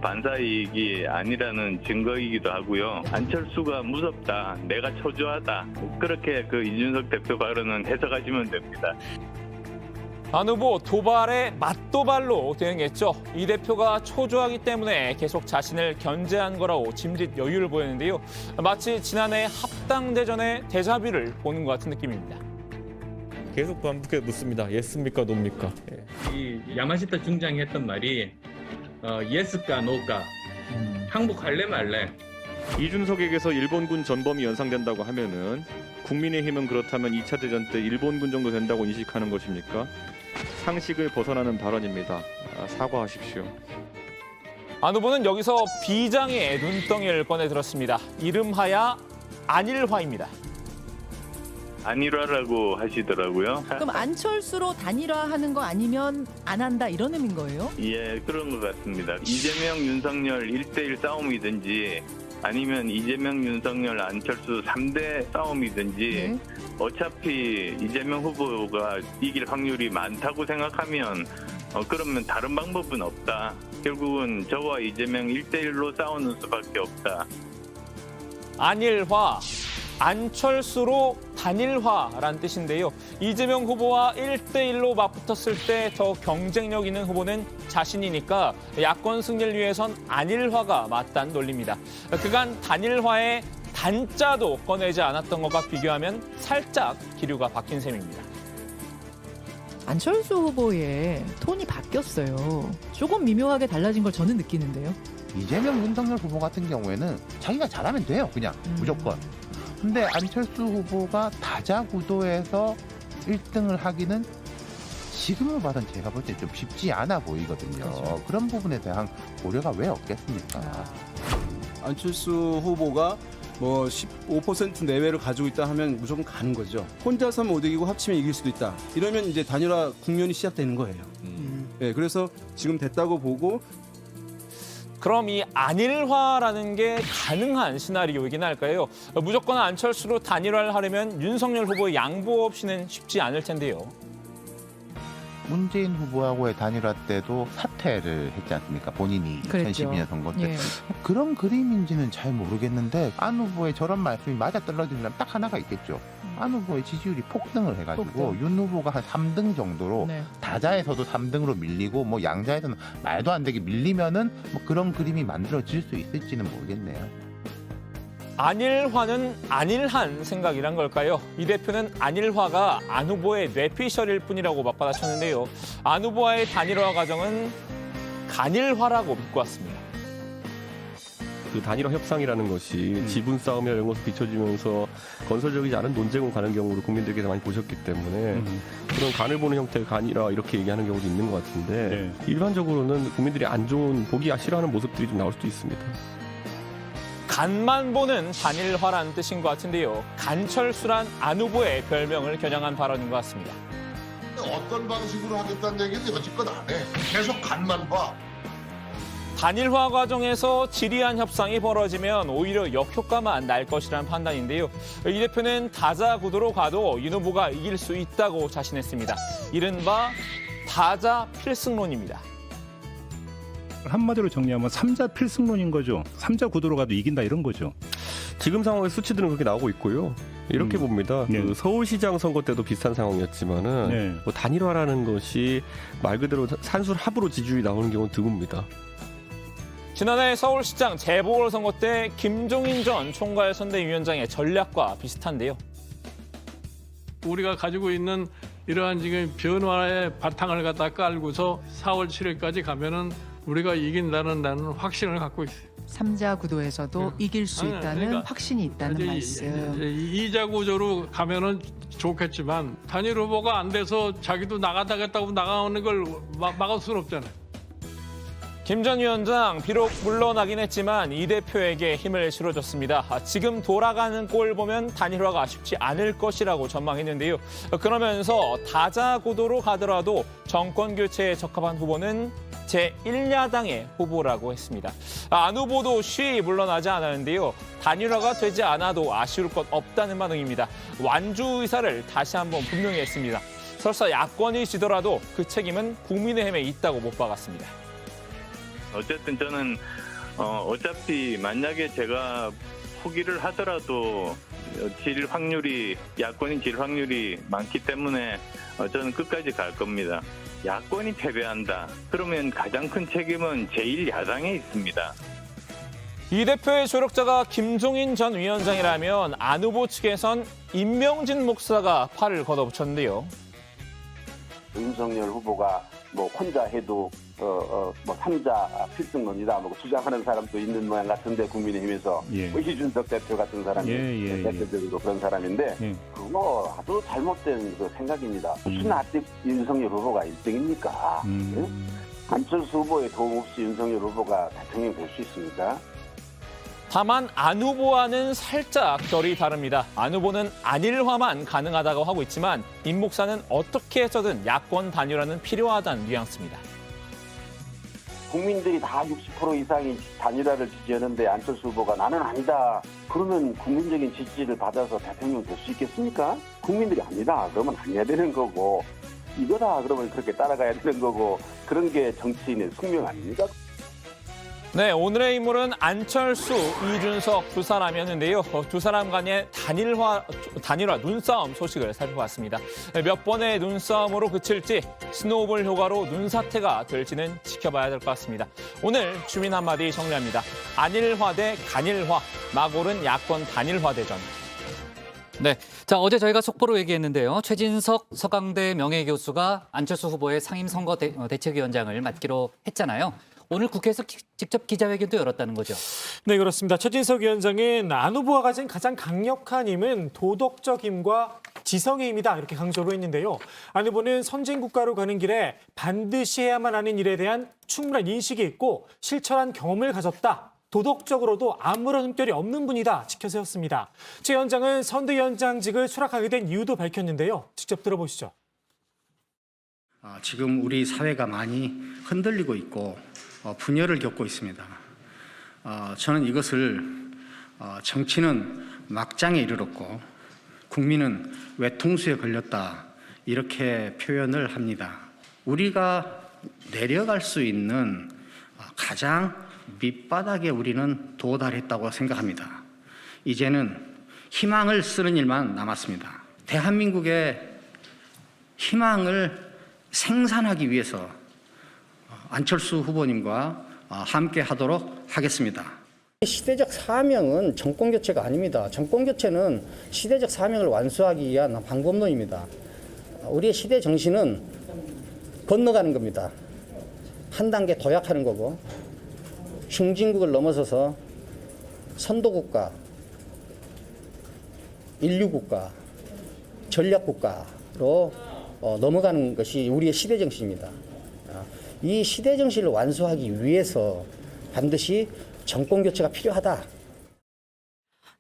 반사이익이 아니라는 증거이기도 하고요. 안철수가 무섭다, 내가 초조하다, 그렇게 그 이준석 대표 발언은 해석하시면 됩니다. 안 후보 도발에 맞도발로 대응했죠. 이 대표가 초조하기 때문에 계속 자신을 견제한 거라고 짐짓 여유를 보였는데요. 마치 지난해 합당대전의 데자뷰를 보는 것 같은 느낌입니다. 계속 반복해 묻습니다. 예스입니까, 노입니까? 이 야마시타 중장이 했던 말이 예스까 노까 항복할래 말래. 이준석에게서 일본군 전범이 연상된다고 하면은 국민의힘은 그렇다면 2차 대전 때 일본군 정도 된다고 인식하는 것입니까? 상식을 벗어나는 발언입니다. 사과하십시오. 안 후보는 여기서 비장의 눈덩이를 꺼내 들었습니다. 이름하야 안일화입니다. 단일화라고 하시더라고요. 그럼 안철수로 단일화하는 거 아니면 안 한다 이런 의미인 거예요? 예, 그런 것 같습니다. 이재명, 윤석열 1대1 싸움이든지 아니면 이재명, 윤석열, 안철수 3대 싸움이든지 어차피 이재명 후보가 이길 확률이 많다고 생각하면 그러면 다른 방법은 없다. 결국은 저와 이재명 1대1로 싸우는 수밖에 없다. 안일화, 안철수로 단일화란 뜻인데요. 이재명 후보와 1대1로 맞붙었을 때 더 경쟁력 있는 후보는 자신이니까 야권 승리를 위해선 안일화가 맞다는 논리입니다. 그간 단일화의 단자도 꺼내지 않았던 것과 비교하면 살짝 기류가 바뀐 셈입니다. 안철수 후보의 톤이 바뀌었어요. 조금 미묘하게 달라진 걸 저는 느끼는데요. 이재명, 윤석열 후보 같은 경우에는 자기가 잘하면 돼요. 그냥 무조건. 근데 안철수 후보가 다자구도에서 1등을 하기는 지금을 봐선 제가 볼 때 좀 쉽지 않아 보이거든요. 그렇죠. 그런 부분에 대한 고려가 왜 없겠습니까? 안철수 후보가 뭐 15% 내외를 가지고 있다 하면 무조건 가는 거죠. 혼자서는 못 이기고 합치면 이길 수도 있다. 이러면 이제 단일화 국면이 시작되는 거예요. 네, 그래서 지금 됐다고 보고 그럼 이 안일화라는 게 가능한 시나리오이긴 할까요? 무조건 안철수로 단일화를 하려면 윤석열 후보의 양보 없이는 쉽지 않을 텐데요. 문재인 후보하고의 단일화 때도 사퇴를 했지 않습니까? 본인이 그랬죠. 2012년 선거 때. 예. 그런 그림인지는 잘 모르겠는데 안 후보의 저런 말씀이 맞아떨어지려면 딱 하나가 있겠죠. 안 후보의 지지율이 폭등을 해가지고 폭등. 윤 후보가 한 3등 정도로 네. 다자에서도 3등으로 밀리고 뭐 양자에서는 말도 안 되게 밀리면은 뭐 그런 그림이 만들어질 수 있을지는 모르겠네요. 안일화는 안일한 생각이란 걸까요? 이 대표는 안일화가 안 후보의 뇌피셜일 뿐이라고 맞받아쳤는데요. 안 후보와의 단일화 과정은 간일화라고 믿고 왔습니다. 그 단일화 협상이라는 것이 지분 싸움이나 이런 것을 비춰지면서 건설적이지 않은 논쟁으로 가는 경우를 국민들께서 많이 보셨기 때문에 그런 간을 보는 형태의 간이라 이렇게 얘기하는 경우도 있는 것 같은데 일반적으로는 국민들이 안 좋은 보기 싫어하는 모습들이 좀 나올 수도 있습니다. 간만 보는 단일화라는 뜻인 것 같은데요. 간철수란 안 후보의 별명을 겨냥한 발언인 것 같습니다. 어떤 방식으로 하겠다는 얘기는 여지껏 안 해. 계속 간만 봐. 단일화 과정에서 지리한 협상이 벌어지면 오히려 역효과만 날 것이라는 판단인데요. 이 대표는 다자 구도로 가도 윤 후보가 이길 수 있다고 자신했습니다. 이른바 다자 필승론입니다. 한마디로 정리하면 3자 필승론인 거죠. 3자 구도로 가도 이긴다 이런 거죠. 지금 상황의 수치들은 그렇게 나오고 있고요. 이렇게 봅니다. 그 서울시장 선거 때도 비슷한 상황이었지만은 뭐 단일화라는 것이 말 그대로 산술합으로 지지율이 나오는 경우는 드뭅니다. 지난해 서울시장 재보궐선거 때 김종인 전 총괄 선대위원장의 전략과 비슷한데요. 우리가 가지고 있는 이러한 지금 변화의 바탕을 갖다 깔고서 4월 7일까지 가면은 우리가 이긴다는 나는 확신을 갖고 있어요. 3자 구도에서도 이길 수 있다는 그러니까 확신이 있다는 말씀. 이자 구조로 가면은 좋겠지만 단일 후보가 안 돼서 자기도 나가다겠다고 나가는 걸 막을 수는 없잖아요. 김 전 위원장 비록 물러나긴 했지만 이 대표에게 힘을 실어줬습니다. 지금 돌아가는 꼴 보면 단일화가 쉽지 않을 것이라고 전망했는데요. 그러면서 다자 구도로 가더라도 정권 교체에 적합한 후보는 제1야당의 후보라고 했습니다. 안 후보도 쉬이 물러나지 않았는데요. 단일화가 되지 않아도 아쉬울 것 없다는 반응입니다. 완주 의사를 다시 한번 분명히 했습니다. 설사 야권이 지더라도 그 책임은 국민의힘에 있다고 못 박았습니다. 어쨌든 저는 어차피 만약에 제가 포기를 하더라도 야권이 질 확률이 많기 때문에 저는 끝까지 갈 겁니다. 야권이 패배한다. 그러면 가장 큰 책임은 제1야당에 있습니다. 이 대표의 조력자가 김종인 전 위원장이라면 안 후보 측에선 임명진 목사가 팔을 걷어붙였는데요. 윤석열 후보가 뭐 혼자 해도 뭐 3자 필승론이다 뭐 주장하는 사람도 있는 모양 같은데 국민의힘에서 뭐 이준석 대표 같은 사람이 대표적으로 그런 사람인데 그거 아주 잘못된 그 생각입니다. 무슨 아직 윤석열 후보가 1등입니까? 안철수 후보의 도움 없이 윤석열 후보가 대통령 될 수 있습니까? 다만 안 후보와는 살짝 결이 다릅니다. 안 후보는 안일화만 가능하다고 하고 있지만 임 목사는 어떻게 해서든 야권 단일화는 필요하다는 뉘앙스입니다. 국민들이 다 60% 이상이 단일화를 지지하는데 안철수 후보가 나는 아니다. 그러면 국민적인 지지를 받아서 대통령 될 수 있겠습니까? 국민들이 아니다. 그러면 안 해야 되는 거고 이거다. 그러면 그렇게 따라가야 되는 거고 그런 게 정치인의 숙명 아닙니까? 네, 오늘의 인물은 안철수, 이준석 두 사람이었는데요. 두 사람 간의 단일화 눈싸움 소식을 살펴봤습니다. 몇 번의 눈싸움으로 그칠지 스노우볼 효과로 눈사태가 될지는 지켜봐야 될 것 같습니다. 오늘 주민 한마디 정리합니다. 안일화 대 간일화, 막오른 야권 단일화 대전. 네, 자 어제 저희가 속보로 얘기했는데요. 최진석 서강대 명예교수가 안철수 후보의 상임선거 대책위원장을 맡기로 했잖아요. 오늘 국회에서 직접 기자회견도 열었다는 거죠. 네, 그렇습니다. 최진석 위원장은 안 후보가 가진 가장 강력한 힘은 도덕적 힘과 지성의 힘이다 이렇게 강조를 했는데요. 안 후보는 선진국가로 가는 길에 반드시 해야만 하는 일에 대한 충분한 인식이 있고 실천한 경험을 가졌다. 도덕적으로도 아무런 흠결이 없는 분이다 지켜 세웠습니다. 최 위원장은 선대위원장직을 수락하게 된 이유도 밝혔는데요. 직접 들어보시죠. 지금 우리 사회가 많이 흔들리고 있고 분열을 겪고 있습니다. 저는 이것을 정치는 막장에 이르렀고 국민은 외통수에 걸렸다 이렇게 표현을 합니다. 우리가 내려갈 수 있는 가장 밑바닥에 우리는 도달했다고 생각합니다. 이제는 희망을 쓰는 일만 남았습니다. 대한민국의 희망을 생산하기 위해서 안철수 후보님과 함께 하도록 하겠습니다. 시대적 사명은 정권교체가 아닙니다. 정권교체는 시대적 사명을 완수하기 위한 방법론입니다. 우리의 시대 정신은 건너가는 겁니다. 한 단계 도약하는 거고 중진국을 넘어서서 선도국가, 인류국가, 전략국가로 넘어가는 것이 우리의 시대 정신입니다. 이 시대 정신을 완수하기 위해서 반드시 정권 교체가 필요하다.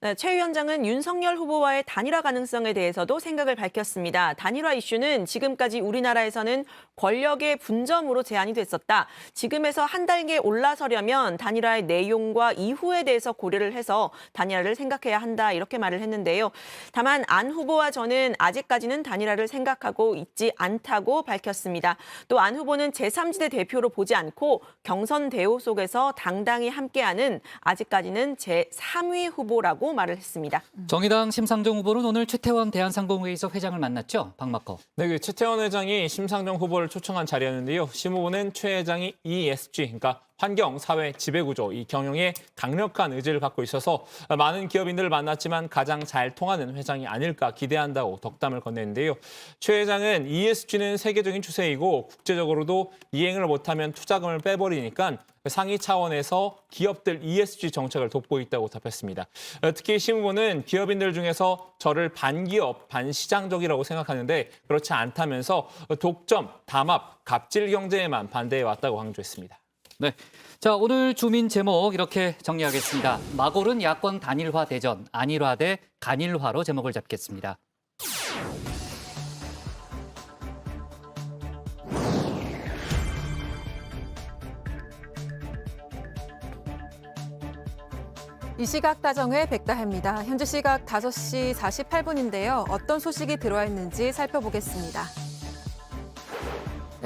네, 최 위원장은 윤석열 후보와의 단일화 가능성에 대해서도 생각을 밝혔습니다. 단일화 이슈는 지금까지 우리나라에서는 권력의 분점으로 제한이 됐었다. 지금에서 한 단계 올라서려면 단일화의 내용과 이후에 대해서 고려를 해서 단일화를 생각해야 한다 이렇게 말을 했는데요. 다만 안 후보와 저는 아직까지는 단일화를 생각하고 있지 않다고 밝혔습니다. 또 안 후보는 제3지대 대표로 보지 않고 경선 대호 속에서 당당히 함께하는 아직까지는 제3위 후보라고 말을 했습니다. 정의당 심상정 후보는 오늘 최태원 대한상공회의소 회장을 만났죠. 박마커. 네, 최태원 회장이 심상정 후보를 초청한 자리였는데요. 심 후보는 최 회장이 ESG, 그러니까 환경, 사회, 지배구조, 이 경영에 강력한 의지를 갖고 있어서 많은 기업인들을 만났지만 가장 잘 통하는 회장이 아닐까 기대한다고 덕담을 건넸는데요. 최 회장은 ESG는 세계적인 추세이고 국제적으로도 이행을 못하면 투자금을 빼버리니까 상위 차원에서 기업들 ESG 정책을 돕고 있다고 답했습니다. 특히 심 후보는 기업인들 중에서 저를 반기업, 반시장적이라고 생각하는데 그렇지 않다면서 독점, 담합, 갑질 경제에만 반대해왔다고 강조했습니다. 네, 자 오늘 주민 제목 이렇게 정리하겠습니다. 막오른 야권 단일화 대전, 안일화 대 간일화로 제목을 잡겠습니다. 이 시각 다정의 백다혜입니다. 현재 시각 5시 48분인데요. 어떤 소식이 들어와 있는지 살펴보겠습니다.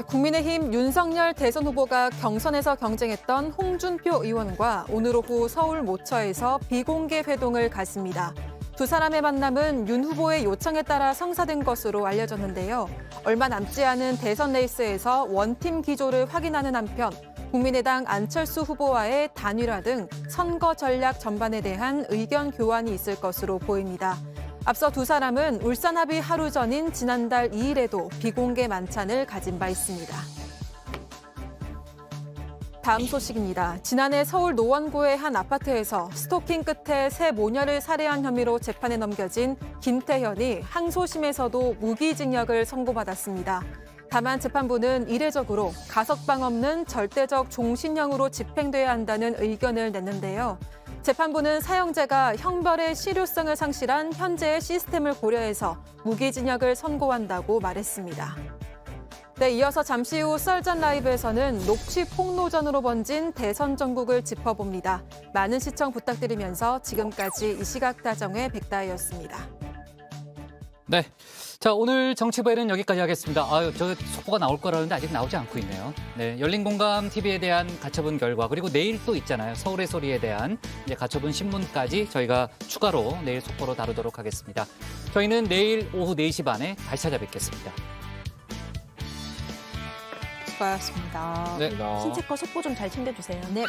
국민의힘 윤석열 대선 후보가 경선에서 경쟁했던 홍준표 의원과 오늘 오후 서울 모처에서 비공개 회동을 갖습니다. 두 사람의 만남은 윤 후보의 요청에 따라 성사된 것으로 알려졌는데요. 얼마 남지 않은 대선 레이스에서 원팀 기조를 확인하는 한편 국민의당 안철수 후보와의 단일화 등 선거 전략 전반에 대한 의견 교환이 있을 것으로 보입니다. 앞서 두 사람은 울산 합의 하루 전인 지난달 2일에도 비공개 만찬을 가진 바 있습니다. 다음 소식입니다. 지난해 서울 노원구의 한 아파트에서 스토킹 끝에 새 모녀를 살해한 혐의로 재판에 넘겨진 김태현이 항소심에서도 무기징역을 선고받았습니다. 다만 재판부는 이례적으로 가석방 없는 절대적 종신형으로 집행돼야 한다는 의견을 냈는데요. 재판부는 사형제가 형벌의 실효성을 상실한 현재의 시스템을 고려해서 무기징역을 선고한다고 말했습니다. 네, 이어서 잠시 후 썰전 라이브에서는 녹취 폭로전으로 번진 대선 전국을 짚어봅니다. 많은 시청 부탁드리면서 지금까지 이시각다정의 백다혜였습니다. 네. 자, 오늘 정치부에는 여기까지 하겠습니다. 아유, 저 속보가 나올 거라는데 아직 나오지 않고 있네요. 네, 열린공감 TV에 대한 가처분 결과, 그리고 내일 또 있잖아요. 서울의 소리에 대한 이제 가처분 신문까지 저희가 추가로 내일 속보로 다루도록 하겠습니다. 저희는 내일 오후 4시 반에 다시 찾아뵙겠습니다. 수고하셨습니다. 네. 신체과 속보 좀 잘 챙겨주세요. 네.